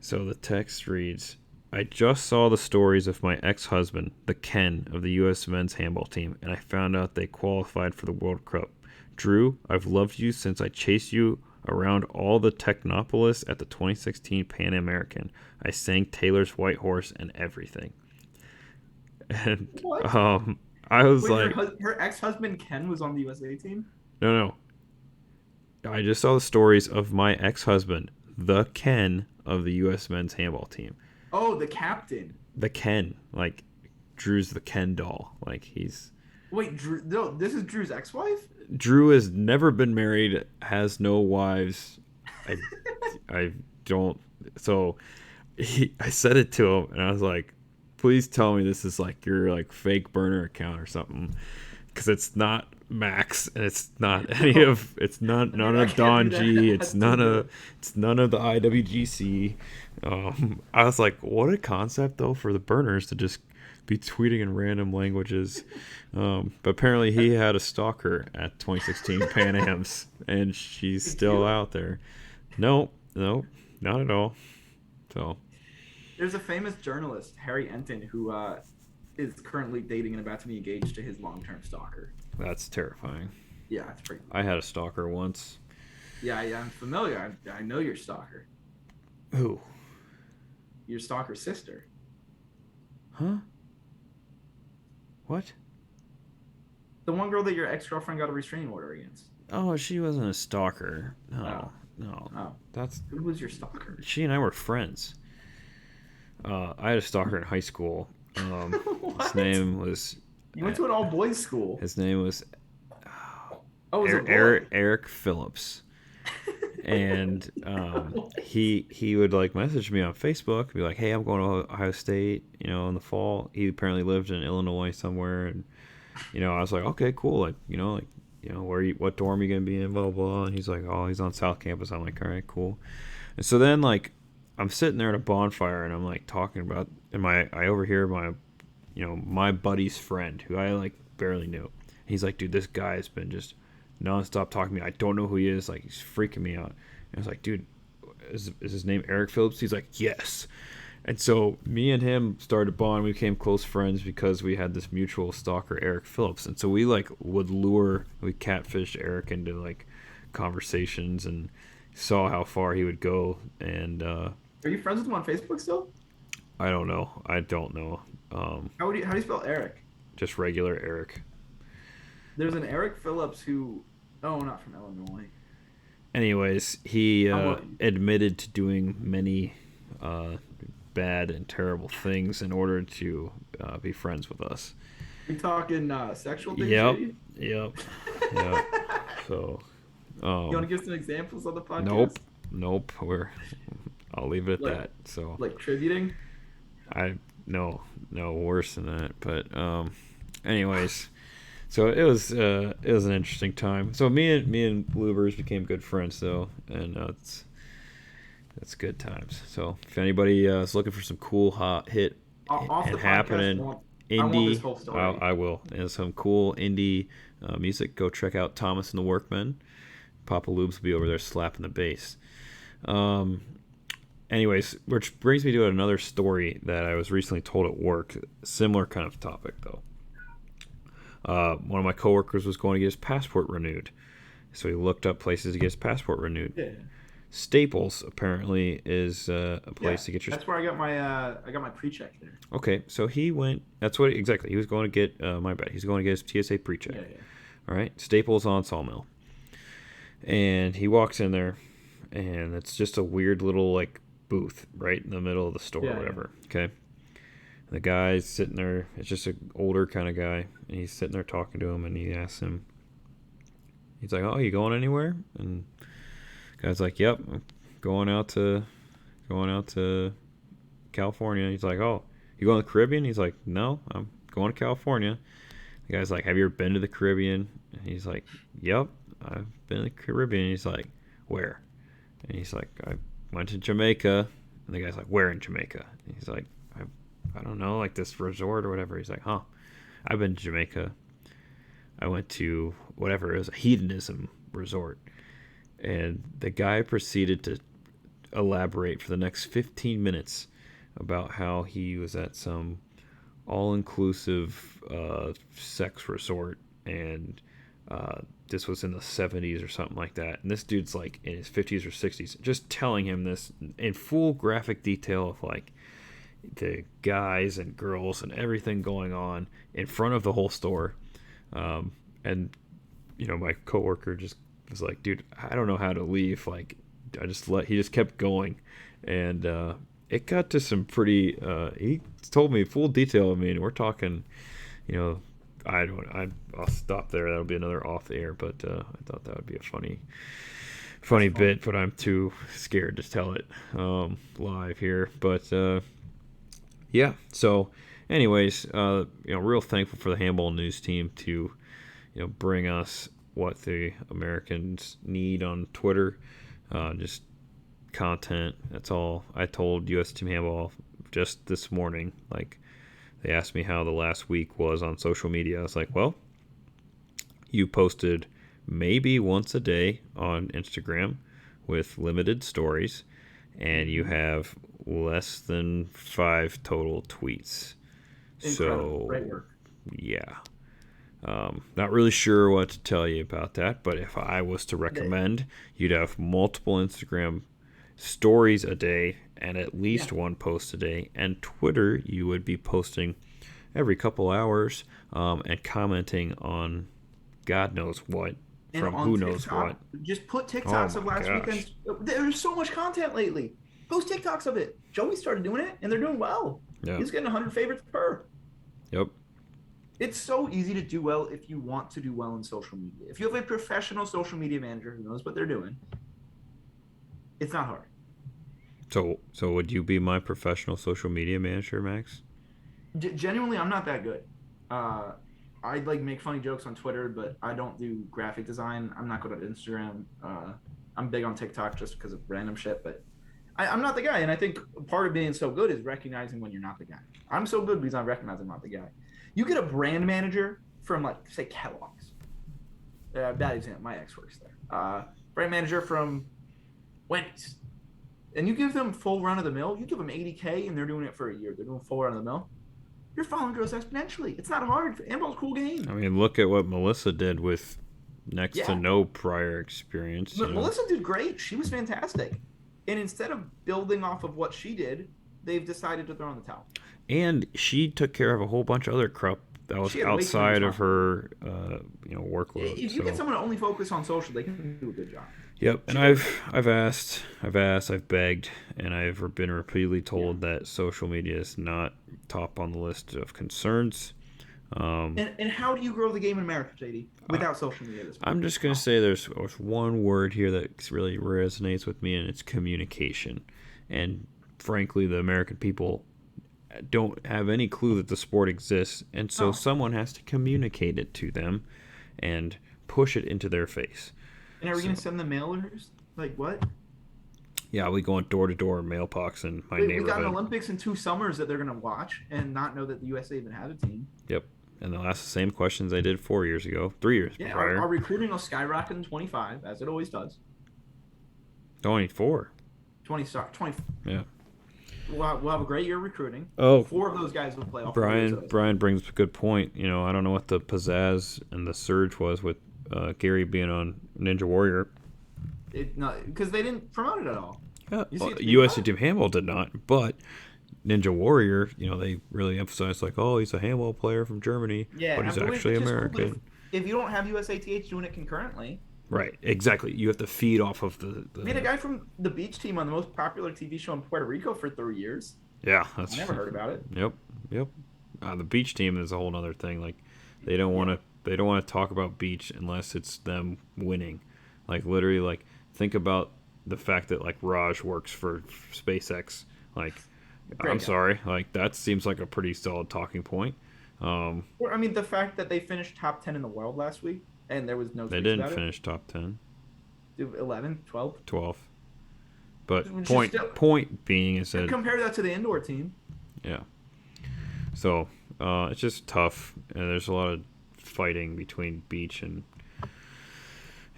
So the text reads, I just saw the stories of my ex-husband, the Ken of the U.S. men's handball team, and I found out they qualified for the World Cup. Drew, I've loved you since I chased you around all the Technopolis at the 2016 Pan American. I sang Taylor's White Horse and everything. And what? I was like, her ex-husband Ken was on the USA team? No. I just saw the stories of my ex-husband, the Ken of the U.S. men's handball team. Oh, the captain. The Ken, like Drew's the Ken doll, like he's. Wait, Drew? No, this is Drew's ex-wife. Drew has never been married, has no wives. I don't. So I said it to him, and I was like, "Please tell me this is like your like fake burner account or something, because it's not Max, and it's not any of. It's not none of Don G. It's none of the IWGC." I was like, what a concept though for the burners to just be tweeting in random languages. But apparently he had a stalker at 2016 Pan Ams, and she's still out there. No, not at all. So there's a famous journalist, Harry Enton, who is currently dating and about to be engaged to his long-term stalker. That's terrifying. Yeah, it's pretty. I had a stalker once. Yeah, I'm familiar. I know your stalker. Who? Your stalker's sister. Huh? What? The one girl that your ex-girlfriend got a restraining order against. Oh, she wasn't a stalker. No. Oh. That's. Who was your stalker? She and I were friends. I had a stalker in high school. His name was. You went to an all-boys school. His name was. Eric Phillips. And he would like message me on Facebook, be like, "Hey, I'm going to Ohio State, in the fall." He apparently lived in Illinois somewhere, and I was like, "Okay, cool, what dorm are you gonna be in?" Blah blah blah. And he's like, "Oh, he's on South Campus." I'm like, "All right, cool." And so then like I'm sitting there at a bonfire, and I'm like talking about, and I overhear my buddy's friend who I like barely knew. He's like, "Dude, this guy has been just nonstop talking to me. I don't know who he is. Like, he's freaking me out." And I was like, "Dude, is his name Eric Phillips?" He's like, "Yes." And so me and him started to bond. We became close friends because we had this mutual stalker, Eric Phillips. And so we we catfished Eric into like conversations and saw how far he would go. And are you friends with him on Facebook still? I don't know. How do you spell Eric? Just regular Eric. There's an Eric Phillips who, not from Illinois. Anyways, he admitted to doing many bad and terrible things in order to be friends with us. You talking sexual things? Yep. So, you want to give some examples on the podcast? Nope. I'll leave it at that. So, like tributing? No, worse than that. But anyways. So it was an interesting time. So me and Bluebirds became good friends though, and that's good times. So if anybody is looking for some cool hot hit and happening indie, I will. And some cool indie music, go check out Thomas and the Workmen. Papa Lubes will be over there slapping the bass. Anyways, which brings me to another story that I was recently told at work. Similar kind of topic though. One of my coworkers was going to get his passport renewed, so he looked up places to get his passport renewed. Yeah. Staples apparently is a place to get your. That's where I got my pre-check there. Okay, so he went. That's what exactly he was going to get. My bad. He's going to get his TSA pre-check. Yeah. All right, Staples on Sawmill, and he walks in there, and it's just a weird little like booth right in the middle of the store or whatever. Yeah. Okay, the guy's sitting there. It's just an older kind of guy, and he's sitting there talking to him, and he asks him. He's like, "Oh, you going anywhere?" And guy's like, "Yep, I'm going out to California." He's like, "Oh, you going to the Caribbean?" He's like, "No, I'm going to California." The guy's like, "Have you ever been to the Caribbean?" And he's like, "Yep, I've been to the Caribbean." He's like, "Where?" And he's like, "I went to Jamaica." And the guy's like, "Where in Jamaica?" And he's like, I don't know, like this resort or whatever." He's like, "Huh, I've been to Jamaica. I went to whatever, it was a hedonism resort." And the guy proceeded to elaborate for the next 15 minutes about how he was at some all-inclusive sex resort, and this was in the 70s or something like that. And this dude's like in his 50s or 60s, just telling him this in full graphic detail of like the guys and girls and everything going on in front of the whole store. And my coworker just was like, "Dude, I don't know how to leave." Like, he just kept going, and it got to some pretty. He told me full detail. I mean, we're talking, I'll stop there. That'll be another off the air, but I thought that would be a funny bit, but I'm too scared to tell it live here. But yeah. So, anyways, real thankful for the handball news team to, bring us what the Americans need on Twitter, just content. That's all. I told US Team Handball just this morning. Like, they asked me how the last week was on social media. I was like, well, you posted maybe once a day on Instagram with limited stories, and you have less than 5 total tweets. Incredible. So, great work. Yeah. Not really sure what to tell you about that, but if I was to recommend, you'd have multiple Instagram stories a day and at least one post a day. And Twitter, you would be posting every couple hours and commenting on God knows what from who knows what. Just put TikToks of last weekend. There's so much content lately. Post TikToks of it. Joey started doing it, and they're doing well. Yeah. He's getting 100 favorites per. Yep. It's so easy to do well if you want to do well in social media. If you have a professional social media manager who knows what they're doing, it's not hard. So would you be my professional social media manager, Max? Genuinely, I'm not that good. I make funny jokes on Twitter, but I don't do graphic design. I'm not good at Instagram. I'm big on TikTok just because of random shit, but I'm not the guy. And I think part of being so good is recognizing when you're not the guy. I'm so good because I recognize I'm not the guy. You get a brand manager from, say, Kellogg's. Bad example. My ex works there. Brand manager from Wendy's. And you give them full run of the mill. You give them $80K, and they're doing it for a year. They're doing full run of the mill. Your following grows exponentially. It's not hard. Handball's a cool game. I mean, look at what Melissa did with next to no prior experience. Melissa did great. She was fantastic. And instead of building off of what she did, they've decided to throw in the towel. And she took care of a whole bunch of other crap that was outside of her, workload. If you get someone to only focus on social, they can do a good job. Yep, and I've asked, I've begged, and I've been repeatedly told that social media is not top on the list of concerns. And how do you grow the game in America, JD, without social media? I'm just going to say there's one word here that really resonates with me, and it's communication. And frankly, the American people don't have any clue that the sport exists, and so someone has to communicate it to them and push it into their face. And are we going to send them mailers? Like what? Yeah, we going door to door mailbox in my neighborhood. We got an Olympics in 2 summers that they're going to watch and not know that the USA even had a team. Yep. And they'll ask the same questions they did 4 years ago, 3 years prior. Our recruiting will skyrocket in 25, as it always does. 24. 20. Yeah. We'll have a great year recruiting. Oh, 4 of those guys will play off. Brian brings up a good point. I don't know what the pizzazz and the surge was with Gary being on Ninja Warrior. because they didn't promote it at all. USA Team Handball did not, but Ninja Warrior, they really emphasized like, oh, he's a handball player from Germany, Yeah, but he's which actually is cool, American. but if you don't have USATH doing it concurrently. Right, exactly. You have to feed off of the. I mean, a guy from the beach team on the most popular TV show in Puerto Rico for 3 years. Yeah, I never heard about it. Yep. The beach team is a whole other thing. Like, they don't want to talk about beach unless it's them winning. Like, literally, like, think about the fact that like Raj works for SpaceX. Like, I'm sorry, like that seems like a pretty solid talking point. I mean, the fact that they finished top 10 in the world last week and there was no. They didn't finish top 10. 11, 12? 12. But point being is that compare that to the indoor team. Yeah. So it's just tough, and there's a lot of fighting between beach and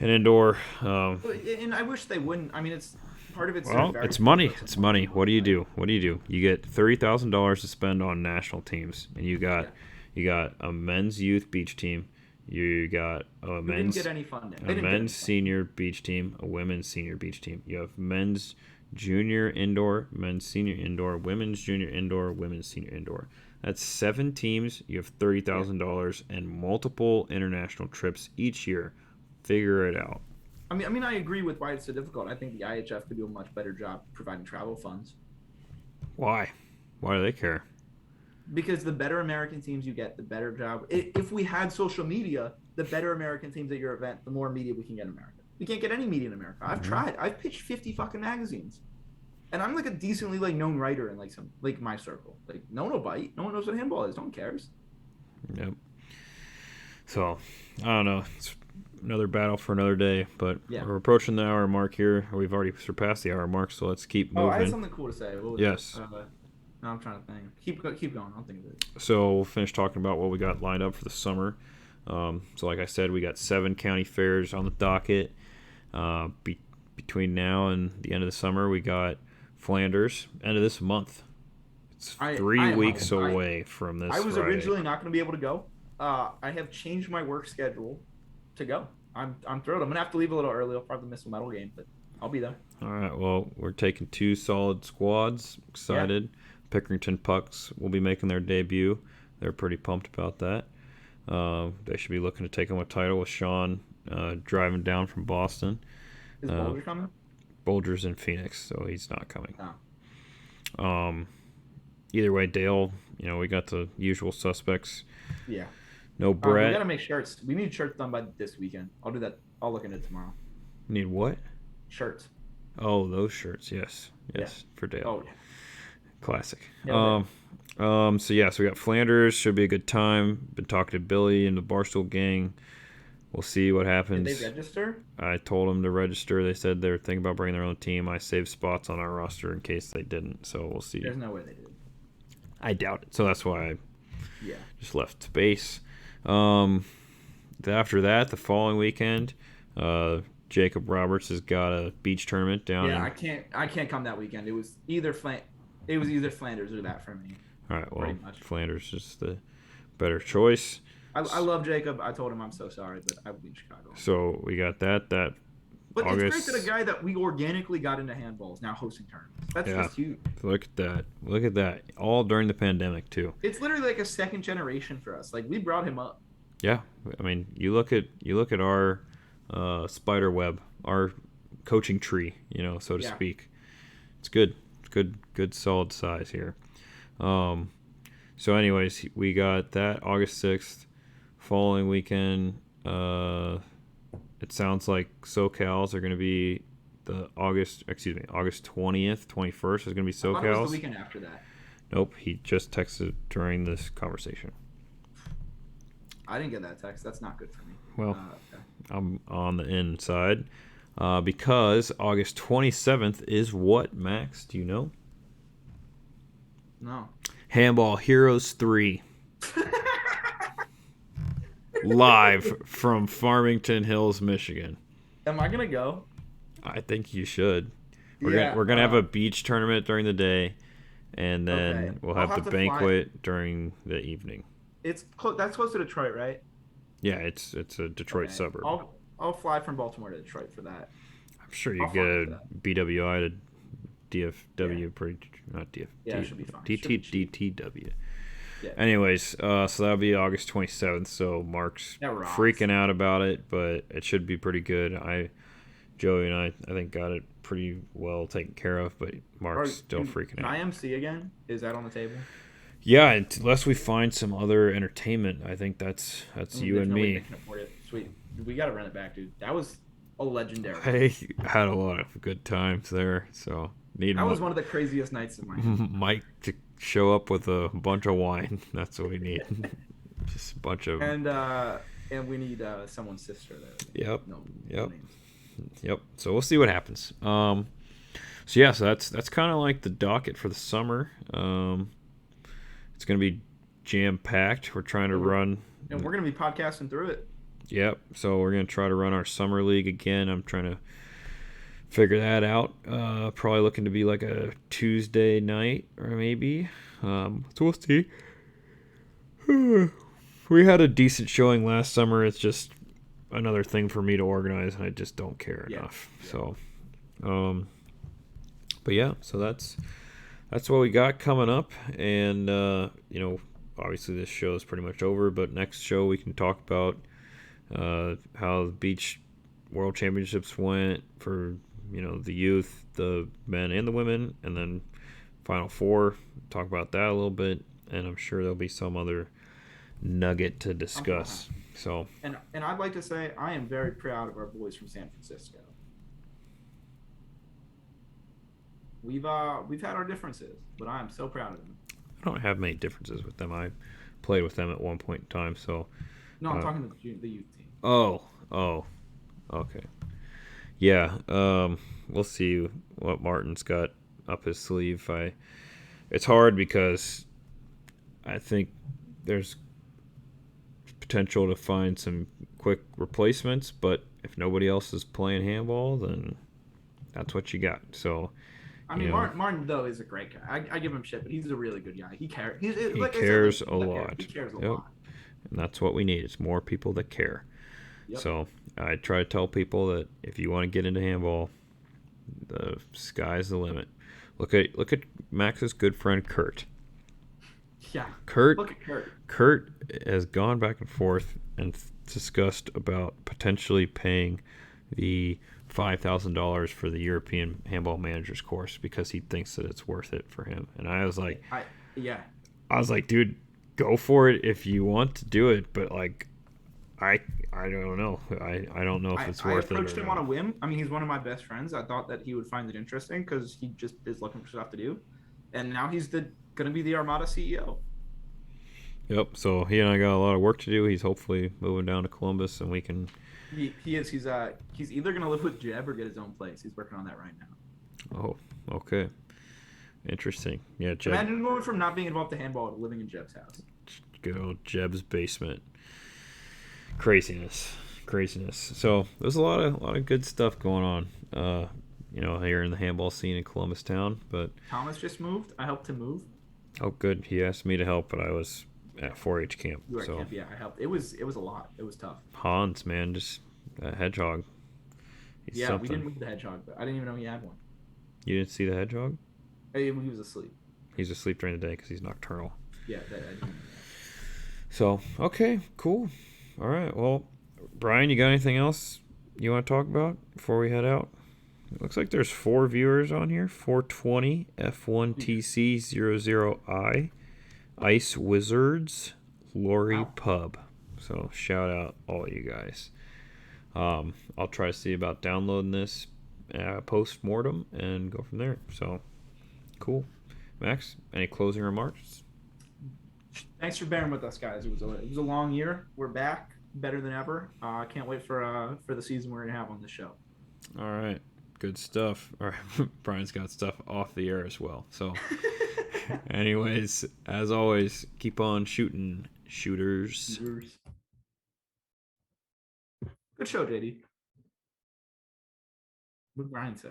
indoor. And I wish they wouldn't. I mean, it's part of it's. Well, it's money. It's money. What do you do? You get $30,000 to spend on national teams, and you got a men's youth beach team. You got a men's didn't get any funding. A men's senior beach team, a women's senior beach team. You have men's junior indoor, men's senior indoor, women's junior indoor, women's senior indoor. That's 7 teams. You have $30,000 and multiple international trips each year. Figure it out. I mean, I agree with why it's so difficult. I think the IHF could do a much better job providing travel funds. Why? Why do they care? Because the better American teams you get, the better job. If we had social media, the better American teams at your event, the more media we can get in America. We can't get any media in America. I've tried. I've pitched 50 fucking magazines. And I'm like a decently like known writer in like some like my circle. Like no one will bite. No one knows what handball is. No one cares. Yep. So I don't know. It's another battle for another day, but we're approaching the hour mark here. We've already surpassed the hour mark, so let's keep moving. Oh, I had something cool to say. Yes. No, I'm trying to think. Keep going. I'll think of it. So we'll finish talking about what we got lined up for the summer. So like I said, we got 7 county fairs on the docket. Between now and the end of the summer, we got Flanders, end of this month. It's 3 weeks away from this I was Friday. Originally not going to be able to go. I have changed my work schedule to go. I'm thrilled. I'm going to have to leave a little early. I'll probably miss a medal game, but I'll be there. All right. Well, we're taking 2 solid squads. Excited. Yeah. Pickerington Pucks will be making their debut. They're pretty pumped about that. They should be looking to take home a title with Sean driving down from Boston. Is Boulder coming? Boulder's in Phoenix, so he's not coming. Oh. Either way, Dale, we got the usual suspects. Yeah. No Brett. We got to make shirts. We need shirts done by this weekend. I'll do that. I'll look into it tomorrow. Need what? Shirts. Oh, those shirts. Yes, for Dale. Oh, yeah. Classic. Yeah, so we got Flanders. Should be a good time. Been talking to Billy and the Barstool gang. We'll see what happens. Did they register? I told them to register. They said they're thinking about bringing their own team. I saved spots on our roster in case they didn't. So we'll see. There's no way they did. I doubt it. So that's why I just left space. After that, the following weekend, Jacob Roberts has got a beach tournament down. Yeah, I can't come that weekend. It was either Flanders or that for me. All right, well, Flanders is the better choice. I love Jacob. I told him I'm so sorry, but I will be in Chicago. So we got that. But August. It's great that a guy that we organically got into handball is now hosting tournaments. That's just huge. Look at that. All during the pandemic too. It's literally like a second generation for us. Like we brought him up. Yeah, I mean, you look at our spider web, our coaching tree, so to speak. It's good. It's good solid size here. So anyways, we got that August 6th. Following weekend, it sounds like SoCals are going to be August 20th, 21st is going to be SoCals. It was the weekend after that. Nope, he just texted during this conversation. I didn't get that text. That's not good for me. Well, okay. I'm on the inside because August 27th is what, Max? Do you know? No. Handball Heroes 3. Live from Farmington Hills, Michigan. Am I gonna go? I think you should. We're gonna have a beach tournament during the day, and then we'll have the banquet during the evening. That's close to Detroit, right? Yeah, it's a Detroit suburb. I'll fly from Baltimore to Detroit for that. I'm sure you I'll get find a it for that. BWI to DFW, Yeah. pretty not DF, Yeah, it should be fine. Should DT, be cheap. DTW. Yeah. Anyways, so that'll be August 27th. So Mark's That rocks. freaking out about it, but it should be pretty good. Joey and I think got it pretty well taken care of, but Mark's still freaking out. IMC again? Is that on the table? Yeah, unless we find some other entertainment, I think that's you and me. Can afford it. Sweet. We gotta run it back, dude. That was a legendary. I had a lot of good times there, so that was one of the craziest nights of my life. Mike to show up with a bunch of wine. That's what we need. Just a bunch of and we need someone's sister there. Yep. No names. Yep. So we'll see what happens. So that's kind of like the docket for the summer. It's gonna be jam packed. We're trying to run, and we're gonna be podcasting through it. Yep. So we're gonna try to run our summer league again. I'm trying to figure that out. Probably looking to be like a Tuesday night or maybe. So we'll see. We had a decent showing last summer. It's just another thing for me to organize, and I just don't care enough. Yeah. So, but yeah, so that's what we got coming up, and obviously this show is pretty much over. But next show we can talk about how the beach world championships went for the youth, the men and the women, and then Final Four. Talk about that a little bit, and I'm sure there'll be some other nugget to discuss. So and I'd like to say I am very proud of our boys from San Francisco. We've had our differences, but I am so proud of them. I don't have many differences with them. I played with them at one point in time. So no, I'm talking to the youth team. Oh, okay. Yeah, we'll see what Martin's got up his sleeve. It's hard because I think there's potential to find some quick replacements, but if nobody else is playing handball, then that's what you got. So, I mean, Martin though is a great guy. I give him shit, but he's a really good guy. He cares. He cares a lot. He cares a lot. And that's what we need. It's more people that care. Yep. So I try to tell people that if you want to get into handball, the sky's the limit. Look at Max's good friend Kurt. Yeah. Look at Kurt. Kurt has gone back and forth and discussed about potentially paying the $5,000 for the European Handball Managers course because he thinks that it's worth it for him. And I was like, I was like, dude, go for it if you want to do it, but like, I don't know. I don't know if it's worth it. I approached him on a whim. I mean, he's one of my best friends. I thought that he would find it interesting because he just is looking for stuff to do, and now he's going to be the Armada CEO. Yep. So he and I got a lot of work to do. He's hopefully moving down to Columbus, and we can. He is. He's either going to live with Jeb or get his own place. He's working on that right now. Oh, okay. Interesting. Yeah, Jeb. Imagine going from not being involved to handball to living in Jeb's house. Good old Jeb's basement. Craziness. So there's a lot of good stuff going on. Here in the handball scene in Columbus town. But Thomas just moved. I helped him move. Oh, good. He asked me to help, but I was at 4-H camp. You were at camp, yeah. I helped. It was a lot. It was tough. Hans, man, just a hedgehog. He's something. We didn't move the hedgehog, but I didn't even know he had one. You didn't see the hedgehog? He was asleep. He's asleep during the day because he's nocturnal. Yeah, I didn't know that. So, okay, cool. All right, well, Brian, you got anything else you want to talk about before we head out? It looks like there's 4 viewers on here. 420, F1TC00I, Ice Wizards, Lori Pub. So, shout out all you guys. I'll try to see about downloading this post-mortem and go from there. So, cool. Max, any closing remarks? Thanks for bearing with us, guys. It was a long year. We're back, better than ever. I can't wait for the season we're gonna have on the show. All right, good stuff. All right, Brian's got stuff off the air as well. So, anyways, as always, keep on shooting, shooters. Good show, JD. What did Brian say?